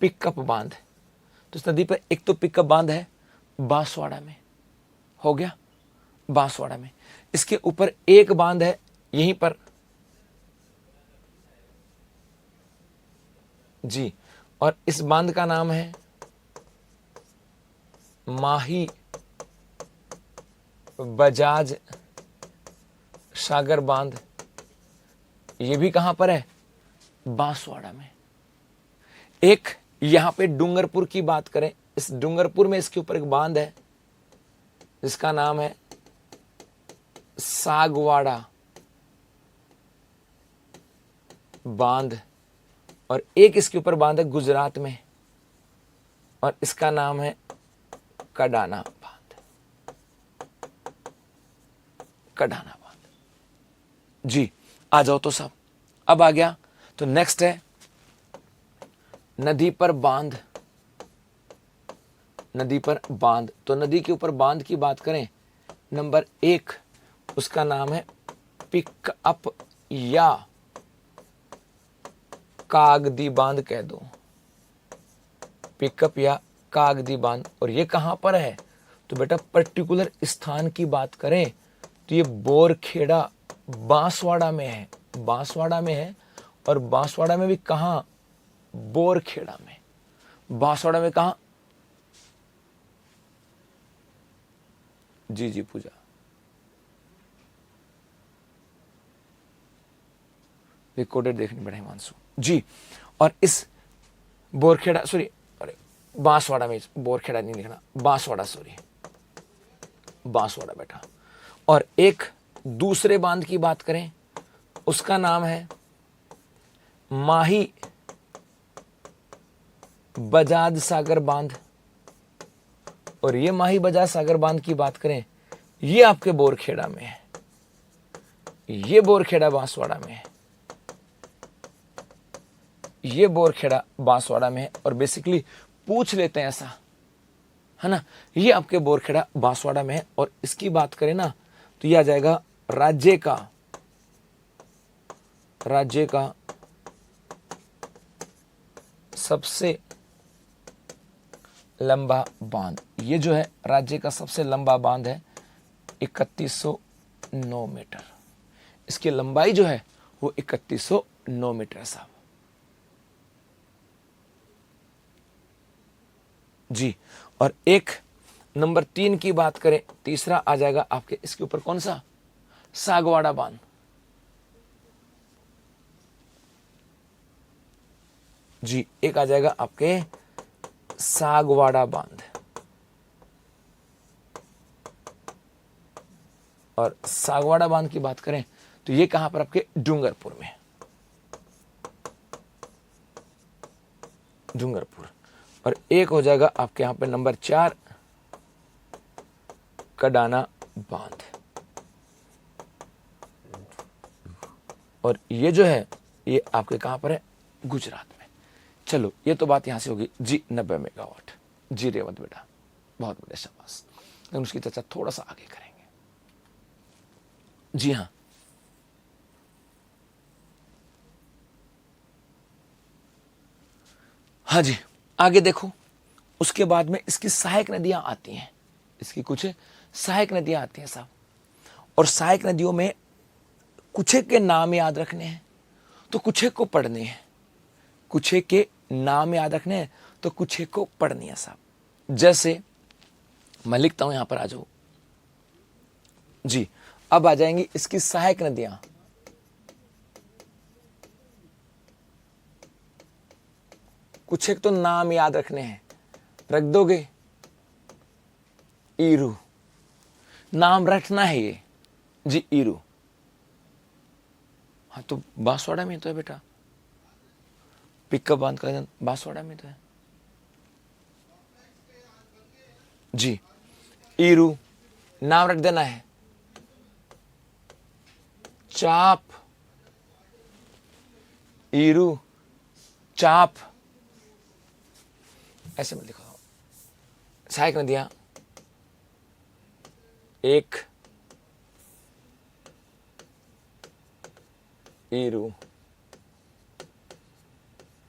S1: पिकअप बांध। तो इस नदी पर एक तो पिकअप बांध है बांसवाड़ा में, हो गया बांसवाड़ा में। इसके ऊपर एक बांध है यहीं पर जी, और इस बांध का नाम है माही बजाज सागर बांध। ये भी कहां पर है? बांसवाड़ा में। एक यहां पे डूंगरपुर की बात करें, इस डूंगरपुर में इसके ऊपर एक बांध है जिसका नाम है सागवाड़ा बांध, और एक इसके ऊपर बांध है गुजरात में और इसका नाम है कडाना बांध, कडाना बांध जी। आ जाओ तो साहब, अब आ गया तो नेक्स्ट है नदी पर बांध, नदी पर बांध। तो नदी के ऊपर बांध की बात करें, नंबर 1 उसका नाम है पिकअप या कागदी बांध कह दो, पिकअप या कागदी बांध। और ये कहां पर है? तो बेटा पर्टिकुलर स्थान की बात करें तो ये बोरखेड़ा बांसवाड़ा में है, बांसवाड़ा में है। और बांसवाड़ा में भी कहां? बोरखेड़ा में। बांसवाड़ा में कहां? जी जी पूजा, रिकॉर्डेड देखनी पड़े हिमांशु जी। और इस बोरखेड़ा, सॉरी अरे बांसवाड़ा में, बोरखेड़ा नहीं लिखना, बांसवाड़ा, सॉरी बांसवाड़ा बेटा। और एक दूसरे बांध की बात करें उसका नाम है माही बजाज सागर बांध। और ये माही बजाज सागर बांध की बात करें, ये आपके बोरखेड़ा में है, ये बोरखेड़ा बांसवाड़ा में है, ये बोरखेड़ा बांसवाड़ा में है। और बेसिकली पूछ लेते हैं ऐसा, है ना, ये आपके बोरखेड़ा बांसवाड़ा में है। और इसकी बात करें ना तो ये आ जाएगा राज्य का सबसे लंबा बांध। ये जो है राज्य का सबसे लंबा बांध है 3109 मीटर। इसकी लंबाई जो है वो 3109 9 मीटर है साहब। जी, और एक नंबर 3 की बात करें, तीसरा आ जाएगा आपके इसके ऊपर कौन सा, सागवाड़ा बांध। जी, एक आ जाएगा आपके सागवाड़ा बांध, और सागवाड़ा बांध की बात करें तो ये कहां पर, आपके डूंगरपुर में, डूंगरपुर। और एक हो जाएगा आपके यहां पे नंबर 4 कडाना बांध, और ये जो है ये आपके कहां पर है, गुजरात में। चलो ये तो बात यहां से होगी जी 90 मेगावाट। जी रेवंत बेटा, बहुत बड़े शाबाश, लेकिन उसकी चर्चा थोड़ा सा आगे करेंगे। जी हाँ, हाँ जी, आगे देखो। उसके बाद में इसकी सहायक नदियां आती हैं, इसकी कुछ सहायक नदियां आती हैं साहब, और सहायक नदियों में कुछ एक के नाम याद रखने हैं तो कुछ एक को पढ़ने हैं, कुछ एक के नाम याद रखने हैं तो कुछ एक को पढ़नी है साहब। जैसे मैं लिखता हूं, यहां पर आ जाओ जी। अब आ जाएंगी इसकी सहायक नदियां, कुछ एक तो नाम याद रखने हैं, रख दोगे ईरू, नाम रखना है ये जी, ईरू। हाँ तो बांसवाड़ा में तो है बेटा, पिकअप बांध का बांसवाड़ा में तो है जी। ईरू नाम रख देना है, चाप, ईरू, चाप, ऐसे में लिखो। सहायक नदियां, एक ईरू,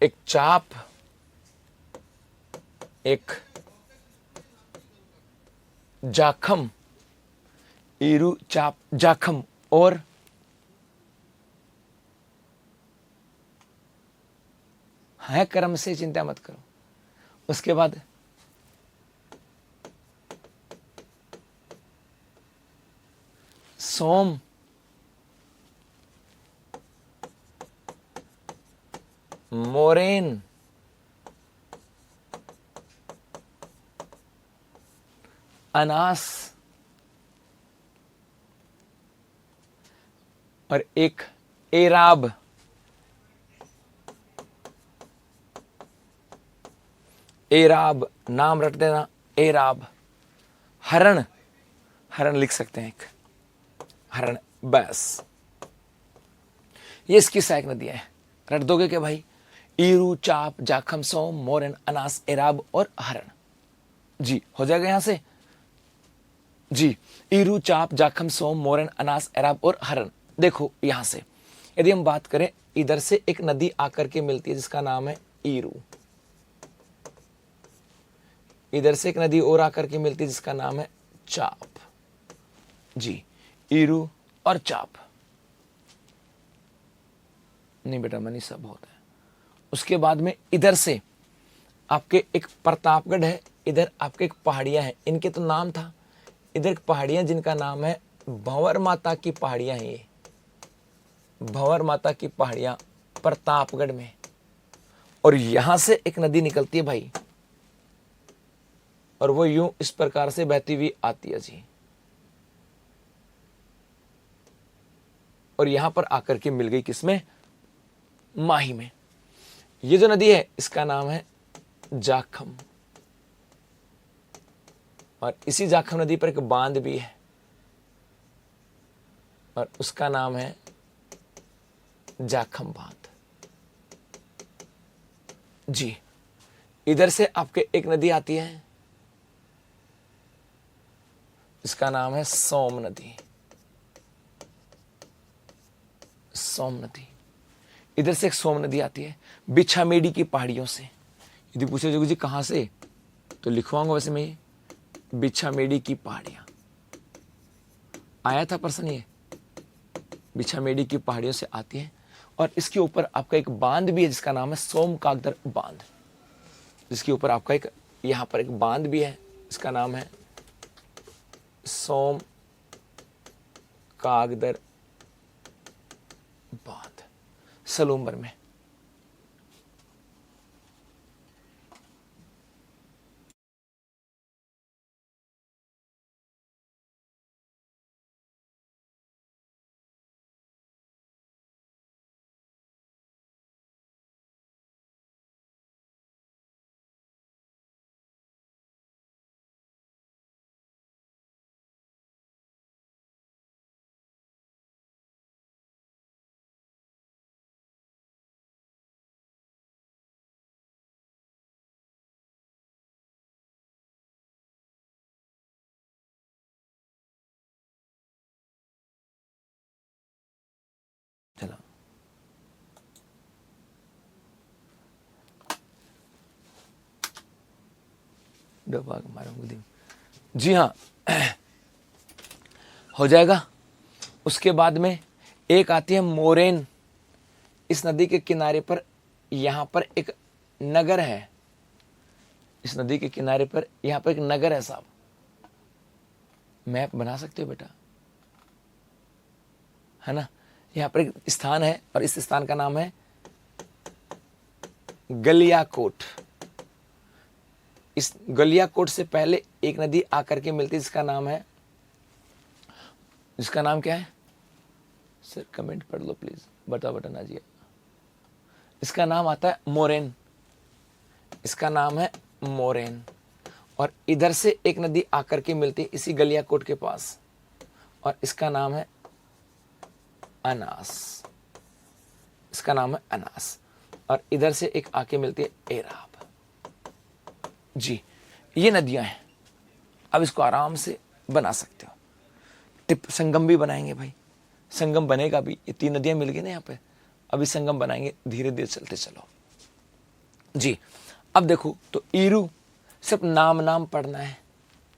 S1: एक चाप, एक जाखम, ईरू, चाप, जाखम, और है कर्म से, चिंता मत करो। उसके बाद सोम, मोरेन, अनास, और एक एराब। एराब नाम रख देना, एराब। हरण, हरण लिख सकते हैं एक, हरण, बस। ये इसकी सहायक नदियां हैं, रट दोगे क्या भाई, ईरू, चाप, जाखम, सोम, मोरन, अनास, एराब और हरण। जी हो जाएगा यहां से जी, ईरू, चाप, जाखम, सोम, मोरन, अनास, एराब और हरण। देखो यहां से यदि हम बात करें, इधर से एक नदी आकर के मिलती है जिसका नाम है ईरू, इधर से एक नदी और आकर के मिलती है जिसका नाम है चाप। जी, ईरू और चाप। नहीं बेटा मनीषा बहुत है। उसके बाद में इधर से आपके एक प्रतापगढ़ है, इधर आपके एक पहाड़ियां हैं, इनके तो नाम था। इधर एक पहाड़ियां जिनका नाम है भंवर माता की पहाड़ियां हैं, ये भंवर माता की पहाड़ियां प्रतापगढ़ में। और यहां से एक नदी निकलती है भाई, और वो यूं इस प्रकार से बहती हुई आती है जी, और यहां पर आकर के मिल गई किसमें, माही में। ये जो नदी है इसका नाम है जाखम, और इसी जाखम नदी पर एक बांध भी है और उसका नाम है जाखम बांध। जी, इधर से आपके एक नदी आती है, इसका नाम है सोम नदी, सोम नदी। इधर से एक सोम नदी आती है बिछामेडी की पहाड़ियों से। यदि पूछे जोगी जी कहां से, तो लिखवाऊंगा वैसे मैं, ये बिछामेडी की पहाड़ियां आया था प्रश्न, ये बिछामेडी की पहाड़ियों से आती है। और इसके ऊपर आपका एक बांध भी है जिसका नाम है सोम कागदर बांध। जिसके ऊपर आपका एक यहां पर एक बांध भी है, इसका नाम है सोम कागदर बांध, सलूम्बर में। चलो डबाग मारूंगी। जी हाँ, हो जाएगा। उसके बाद में एक आती है मोरेन। इस नदी के किनारे पर यहां पर एक नगर है। इस नदी के किनारे पर यहां पर एक नगर है साहब। मैप बना सकते हो बेटा, है ना। यहां पर एक स्थान है और इस स्थान का नाम है गलियाकोट। इस गलियाकोट से पहले एक नदी आकर के मिलती है जिसका नाम क्या है सर, कमेंट पढ़ लो प्लीज, बता ना जी। इसका नाम आता है मोरेन। इसका नाम है मोरेन। और इधर से एक नदी आकर के मिलती है इसी गलियाकोट के पास, और इसका नाम है अनास। इसका नाम है अनास। और इधर से एक आके मिलती है एराब। जी, ये नदियां हैं। अब इसको आराम से बना सकते हो। टिप संगम भी बनाएंगे भाई, संगम बनेगा भी। ये 3 नदियां मिल गई ना यहाँ पे, अभी संगम बनाएंगे, धीरे धीरे चलते चलो। जी, अब देखो तो ईरू सिर्फ नाम पढ़ना है,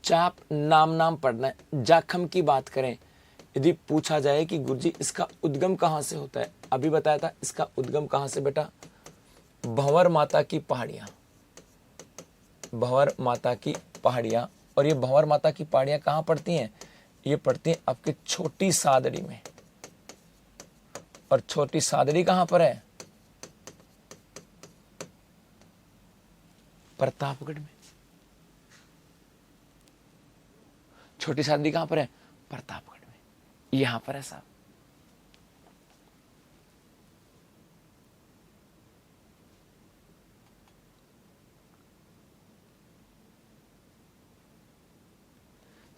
S1: चाप नाम पढ़ना है। जाखम की बात करें, यदि पूछा जाए कि गुरुजी इसका उद्गम कहाँ से होता है, अभी बताया था इसका उद्गम कहाँ से बेटा, भंवर माता की पहाड़ियाँ। भंवर माता की पहाड़ियाँ। और ये भंवर माता की पहाड़ियाँ कहाँ पड़ती हैं, ये पड़ती हैं आपके छोटी सादड़ी में। और छोटी सादड़ी कहाँ पर है, प्रतापगढ़ में। छोटी सादड़ी कहां पर है, प्रतापगढ़ में। यहां पर है साहब।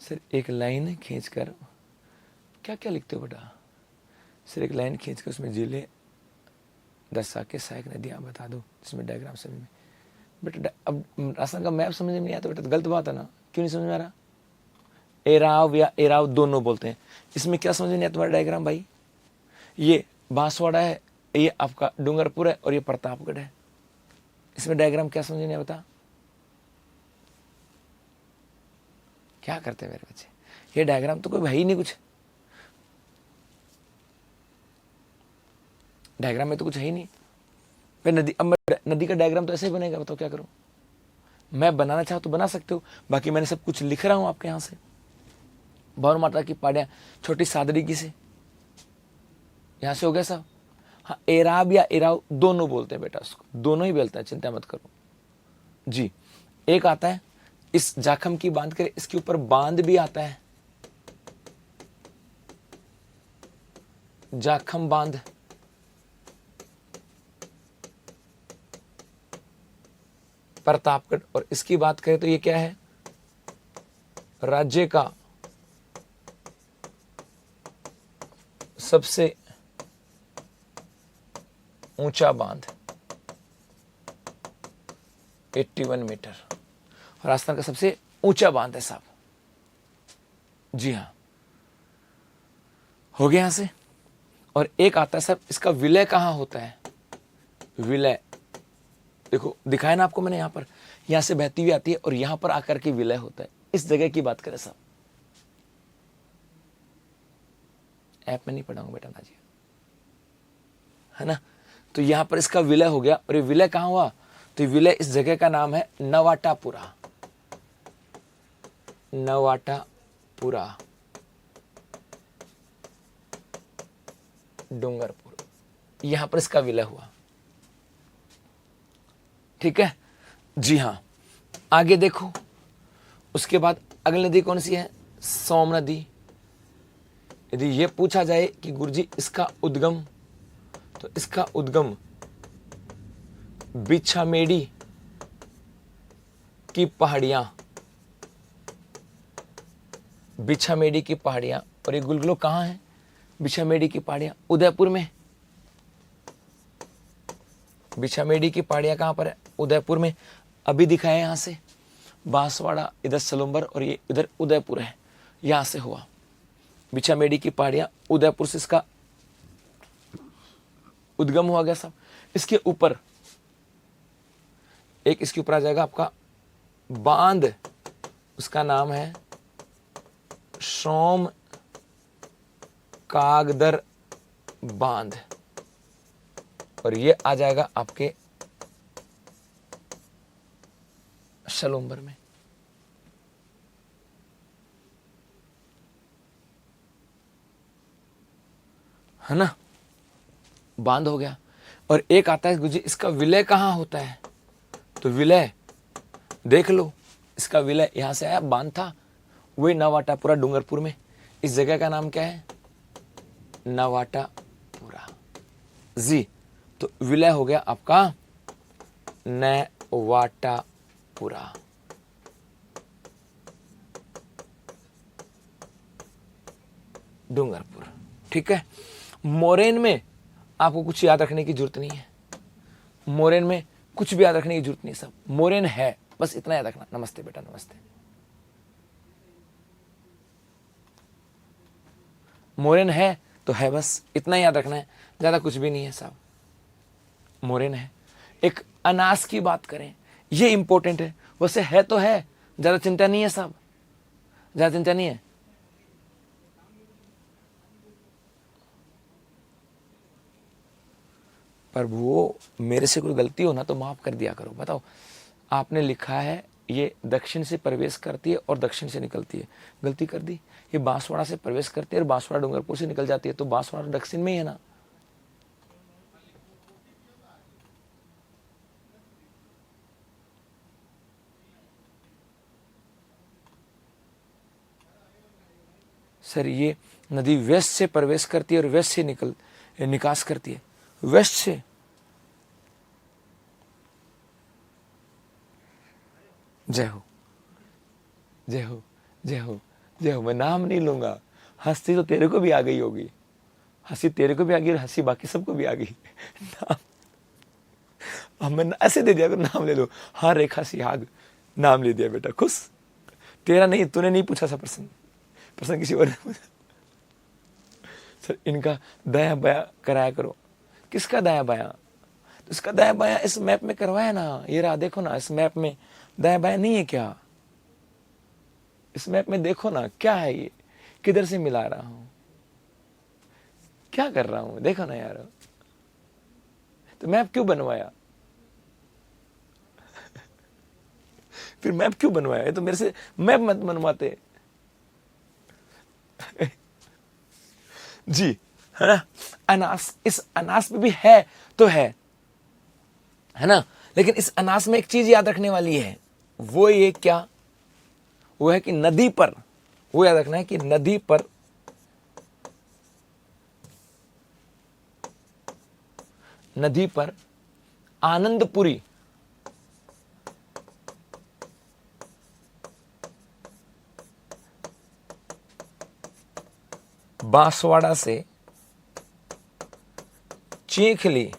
S1: सर एक लाइन खींचकर, क्या क्या लिखते हो बेटा सर, एक लाइन खींचकर उसमें जिले दर्शा के सहायक नदियां बता दो, इसमें डायग्राम समझ में। बेटा अब राजस्थान का मैप समझ में नहीं आता बेटा, तो गलत बात है ना, क्यों नहीं समझ में आ रहा। एराव या एराव दोनों बोलते हैं। इसमें क्या समझ में नहीं आता तुम्हारा डायग्राम भाई। ये बांसवाड़ा है, ये आपका डूंगरपुर है, और ये प्रतापगढ़ है। इसमें डायग्राम क्या समझ नहीं आता, क्या करते हैं मेरे बच्चे। ये डायग्राम तो कोई है ही नहीं, कुछ डायग्राम में तो कुछ है ही नहीं। फिर नदी, अब नदी का डायग्राम तो ऐसे ही बनेगा, बताओ क्या करूं। मैं बनाना चाहूं तो बना सकते हो, बाकी मैंने सब कुछ लिख रहा हूं आपके यहां से। भंवर माता की पहाड़ियां, छोटी सादड़ी की से यहां से हो गया साहब। हाँ, एराब या एराव दोनों बोलते हैं बेटा, उसको दोनों ही बोलते हैं, चिंता मत करो जी। एक आता है इस जाखम की बांध कर, इसके ऊपर बांध भी आता है, जाखम बांध। प्रतापगढ़। और इसकी बात करें तो ये क्या है, राज्य का सबसे ऊंचा बांध, 81 मीटर। राजस्थान का सबसे ऊंचा बांध है साहब। जी हां, हो गया यहां से। और एक आता है साहब, इसका विलय कहां होता है, विलय देखो दिखाया ना आपको मैंने, यहां पर, यहां से बहती हुई आती है और यहां पर आकर के विलय होता है। इस जगह की बात करें साहब, ऐप में नहीं पढ़ाऊंगा बेटा ना जी। है ना। तो यहां पर इसका विलय हो गया, और ये विलय कहां हुआ, तो विलय इस जगह का नाम है नवाटापुरा। नवाटापुरा, डूंगरपुर, यहां पर इसका विलय हुआ। ठीक है जी हाँ। आगे देखो, उसके बाद अगली नदी कौन सी है, सोम नदी। यदि यह पूछा जाए कि गुरुजी इसका उद्गम, तो इसका उद्गम बिछामेड़ी की पहाड़ियां, बिछामेड़ी की पहाड़ियां, और ये गुलगुलो कहां है, बिछामेड़ी की पहाड़ियां उदयपुर में। बिछामेड़ी की पहाड़ियां कहां पर है, उदयपुर में। अभी दिखाया यहां से बांसवाड़ा, इधर सलुम्बर, और ये इधर उदयपुर है, यहां से हुआ। बिछामेड़ी की पहाड़ियां उदयपुर से इसका उद्गम हुआ गया सब। इसके ऊपर एक, इसके ऊपर आ जाएगा आपका बांध, उसका नाम है सोम कागदर बांध, और ये आ जाएगा आपके सलुम्बर में। है ना, बांध हो गया। और एक आता है गुरुजी इसका विलय कहां होता है, तो विलय देख लो, इसका विलय यहां से आया, बांध था, वही नवाटापुरा डूंगरपुर में। इस जगह का नाम क्या है, नवाटापुरा जी। तो विलय हो गया आपका नवाटापुरा। डूंगरपुर, ठीक है। मोरेन में आपको कुछ याद रखने की जरूरत नहीं है, मोरेन में कुछ भी याद रखने की जरूरत नहीं, सब मोरेन है, बस इतना याद रखना। नमस्ते बेटा, नमस्ते। मोरेन है तो है, बस इतना याद रखना है, ज्यादा कुछ भी नहीं है साहब, मोरेन है। एक अनास की बात करें, ये इंपॉर्टेंट है, वैसे है तो है, ज्यादा चिंता नहीं है साहब, ज्यादा चिंता नहीं है। पर वो मेरे से कोई गलती हो ना तो माफ कर दिया करो। बताओ, आपने लिखा है ये दक्षिण से प्रवेश करती है और दक्षिण से निकलती है, गलती कर दी। ये बांसवाड़ा से प्रवेश करती है और बांसवाड़ा डूंगरपुर से निकल जाती है, तो बांसवाड़ा दक्षिण में ही है ना। सर ये नदी वेस्ट से प्रवेश करती है और वेस्ट से निकास करती है, वेस्ट से। जय हो, जय हो, जय हो, जय हो। मैं नाम नहीं लूंगा, हंसी तो तेरे को भी आ गई होगी, हंसी तेरे को भी आ गई और हंसी बाकी सबको भी आ गई। नाम अब मैं ऐसे दे दिया, नाम ले लो। हाँ रेखा सिहाग, नाम ले दिया बेटा, खुश। तेरा नहीं, तूने नहीं पूछा सा प्रश्न, प्रश्न किसी और ने पूछा। सर इनका दाया बाया कराया करो। किसका दाया बाया, तो इसका दाया बाया इस मैप में करवाया ना, ये रहा देखो ना, इस मैप में दाया बाया नहीं है क्या, इस मैप में देखो ना क्या है ये, किधर से मिला रहा हूं, क्या कर रहा हूं, देखो ना यार। तो मैप क्यों बनवाया, फिर मैप क्यों बनवाया, ये तो मेरे से मैप मत बनवाते। जी है ना। अनास, इस अनास में भी है तो है ना, लेकिन इस अनास में एक चीज याद रखने वाली है, वो ये क्या, वो है कि नदी पर, वो याद रखना है कि नदी पर आनंदपुरी बांसवाड़ा से चीखली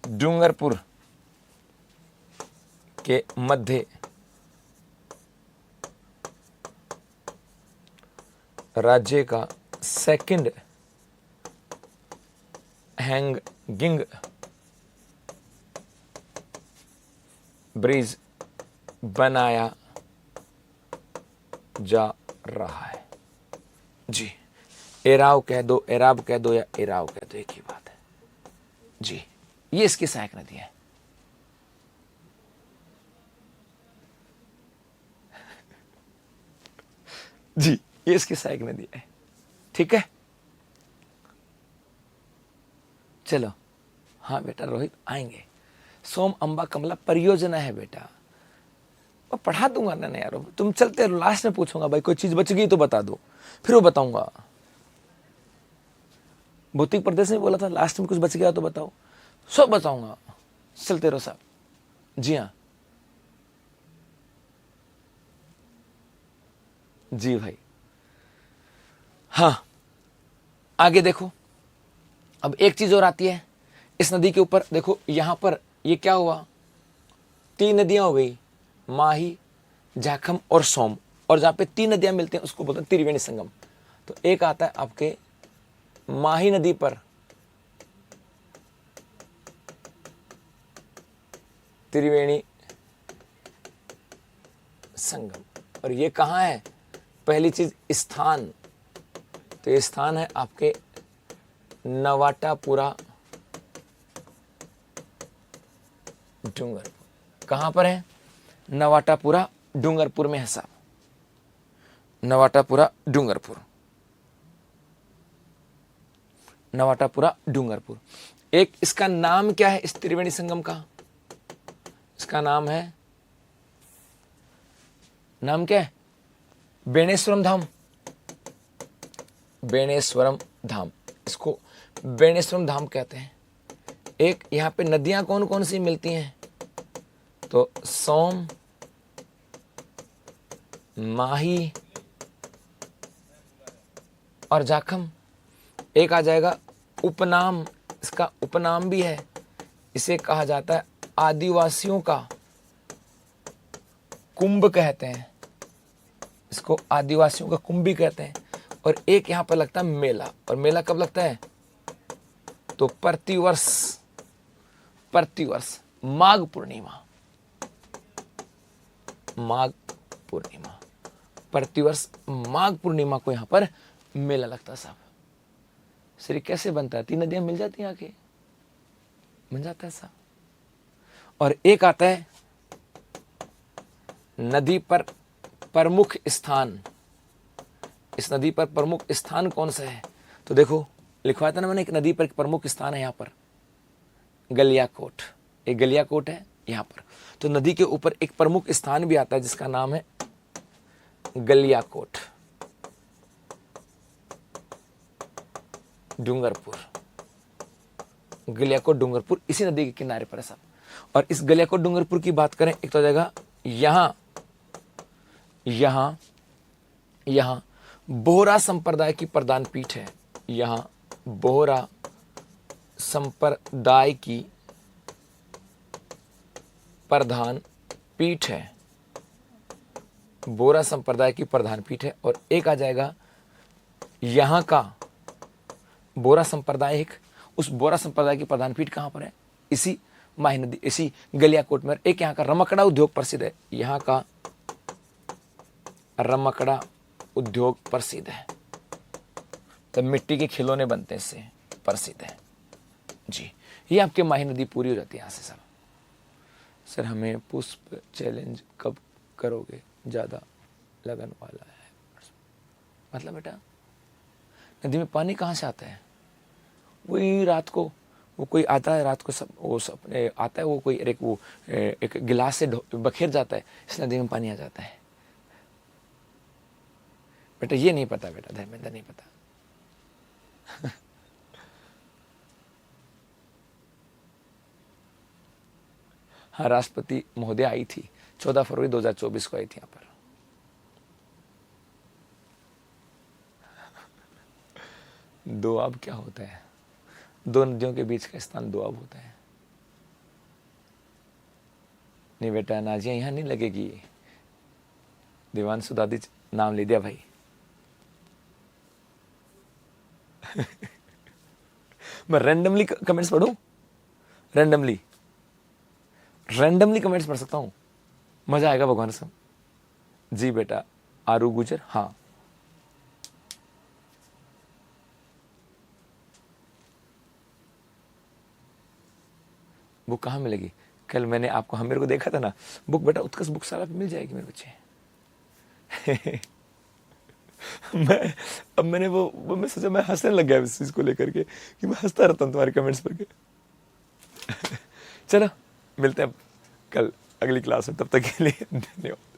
S1: डूंगरपुर के मध्य राज्य का सेकंड हैंगिंग ब्रिज बनाया जा रहा है। जी, एराव कह दो, एराब कह दो या एराव कह दो, एक ही बात है जी। ये इसकी सहायक नदी है। जी, ये इसकी सहायक नदी है। ठीक है, चलो। हाँ बेटा रोहित, आएंगे। सोम अंबा कमला परियोजना है बेटा, मैं पढ़ा दूंगा ना यार। तुम चलते रहो, लास्ट में पूछूंगा भाई कोई चीज बच गई तो बता दो, फिर वो बताऊंगा। भौतिक प्रदेश में बोला था लास्ट में कुछ बच गया तो बताओ, सब बताऊंगा। चलते रहो साहब। जी हाँ, जी भाई। हाँ, आगे देखो। अब एक चीज और आती है इस नदी के ऊपर। देखो यहां पर ये क्या हुआ, 3 नदियां हो गई, माही, जाखम और सोम। और जहां पे 3 नदियां मिलती हैं उसको बोलते हैं त्रिवेणी संगम। तो एक आता है आपके माही नदी पर त्रिवेणी संगम। और ये कहाँ है, पहली चीज स्थान, तो ये स्थान है आपके नवाटापुरा डूंगरपुर। कहां पर है, नवाटापुरा डूंगरपुर में है साहब, नवाटापुरा डूंगरपुर, नवाटापुरा डूंगरपुर। एक इसका नाम क्या है इस त्रिवेणी संगम का, इसका नाम है, नाम क्या है, बेणेश्वरम धाम, बेणेश्वरम धाम, इसको बेणेश्वरम धाम कहते हैं। एक यहां पे नदियां कौन कौन सी मिलती हैं, तो सोम, माही और जाखम। एक आ जाएगा उपनाम, इसका उपनाम भी है, इसे कहा जाता है आदिवासियों का कुंभ कहते हैं, इसको आदिवासियों का कुंभ भी कहते हैं। और एक यहां पर लगता है मेला, और मेला कब लगता है, तो प्रतिवर्ष माघ पूर्णिमा, माघ पूर्णिमा, प्रतिवर्ष माघ पूर्णिमा को यहां पर मेला लगता है साहब। श्री कैसे बनता है, 3 नदियां मिल जाती हैं, आके बन जाता है साहब। और एक आता है नदी पर प्रमुख स्थान, इस नदी पर प्रमुख स्थान कौन सा है, तो देखो लिखवाया था ना मैंने, एक नदी पर एक प्रमुख स्थान है यहां पर, गलियाकोट। एक गलियाकोट है यहां पर, तो नदी के ऊपर एक प्रमुख स्थान भी आता है जिसका नाम है गलियाकोट डूंगरपुर। गलियाकोट डूंगरपुर इसी नदी के किनारे पर है साहब। और इस गलियाकोट डूंगरपुर की बात करें, एक तो जगह यहां बोहरा संप्रदाय की प्रधान पीठ है, यहां बोहरा संप्रदाय की प्रधान पीठ है, बोरा संप्रदाय की प्रधान पीठ है। और एक आ जाएगा यहां का बोरा संप्रदाय, उस बोरा संप्रदाय की प्रधान पीठ कहां पर है, इसी माही नदी, इसी गलियाकोट में। एक यहाँ का रमकड़ा उद्योग प्रसिद्ध है, यहाँ का रमकड़ा उद्योग प्रसिद्ध है, तो मिट्टी के खिलौने बनते हैं, इससे प्रसिद्ध है जी। ये आपके माही नदी पूरी हो जाती है यहाँ से सर। सर हमें पुष्प चैलेंज कब करोगे, ज़्यादा लगन वाला है। मतलब बेटा नदी में पानी कहाँ से आता है, वही रात को वो कोई आता है, रात को सब वो सब आता है, वो कोई एक गिलास से बखेर जाता है, इस नदी में पानी आ जाता है। बेटा ये नहीं पता, बेटा धर्मेंद्र नहीं पता। हाँ, राष्ट्रपति महोदय आई थी 14 फरवरी 2024 को आई थी यहाँ पर। दोआब क्या होता है, 2 नदियों के बीच का स्थान दोआब होता है। नहीं बेटा, नाजियां यहां नहीं लगेगी। देवांशु दादी नाम ले दिया भाई। मैं रैंडमली कमेंट्स पढ़ूं, रैंडमली कमेंट्स पढ़ सकता हूं, मजा आएगा भगवान सब। जी बेटा आरू गुजर, हाँ। बुक कहाँ मिलेगी? कल मैंने आपको, हम मेरे को देखा था ना बुक, बेटा उत्कर्ष बुक साला पे मिल जाएगी मेरे बच्चे। अब मैंने वो मैं सोचा, मैं हंसने लग गया इस चीज को लेकर के कि मैं हंसता रहता हूँ तुम्हारे कमेंट्स पर के। चलो मिलते हैं कल अगली क्लास में, तब तक के लिए धन्यवाद।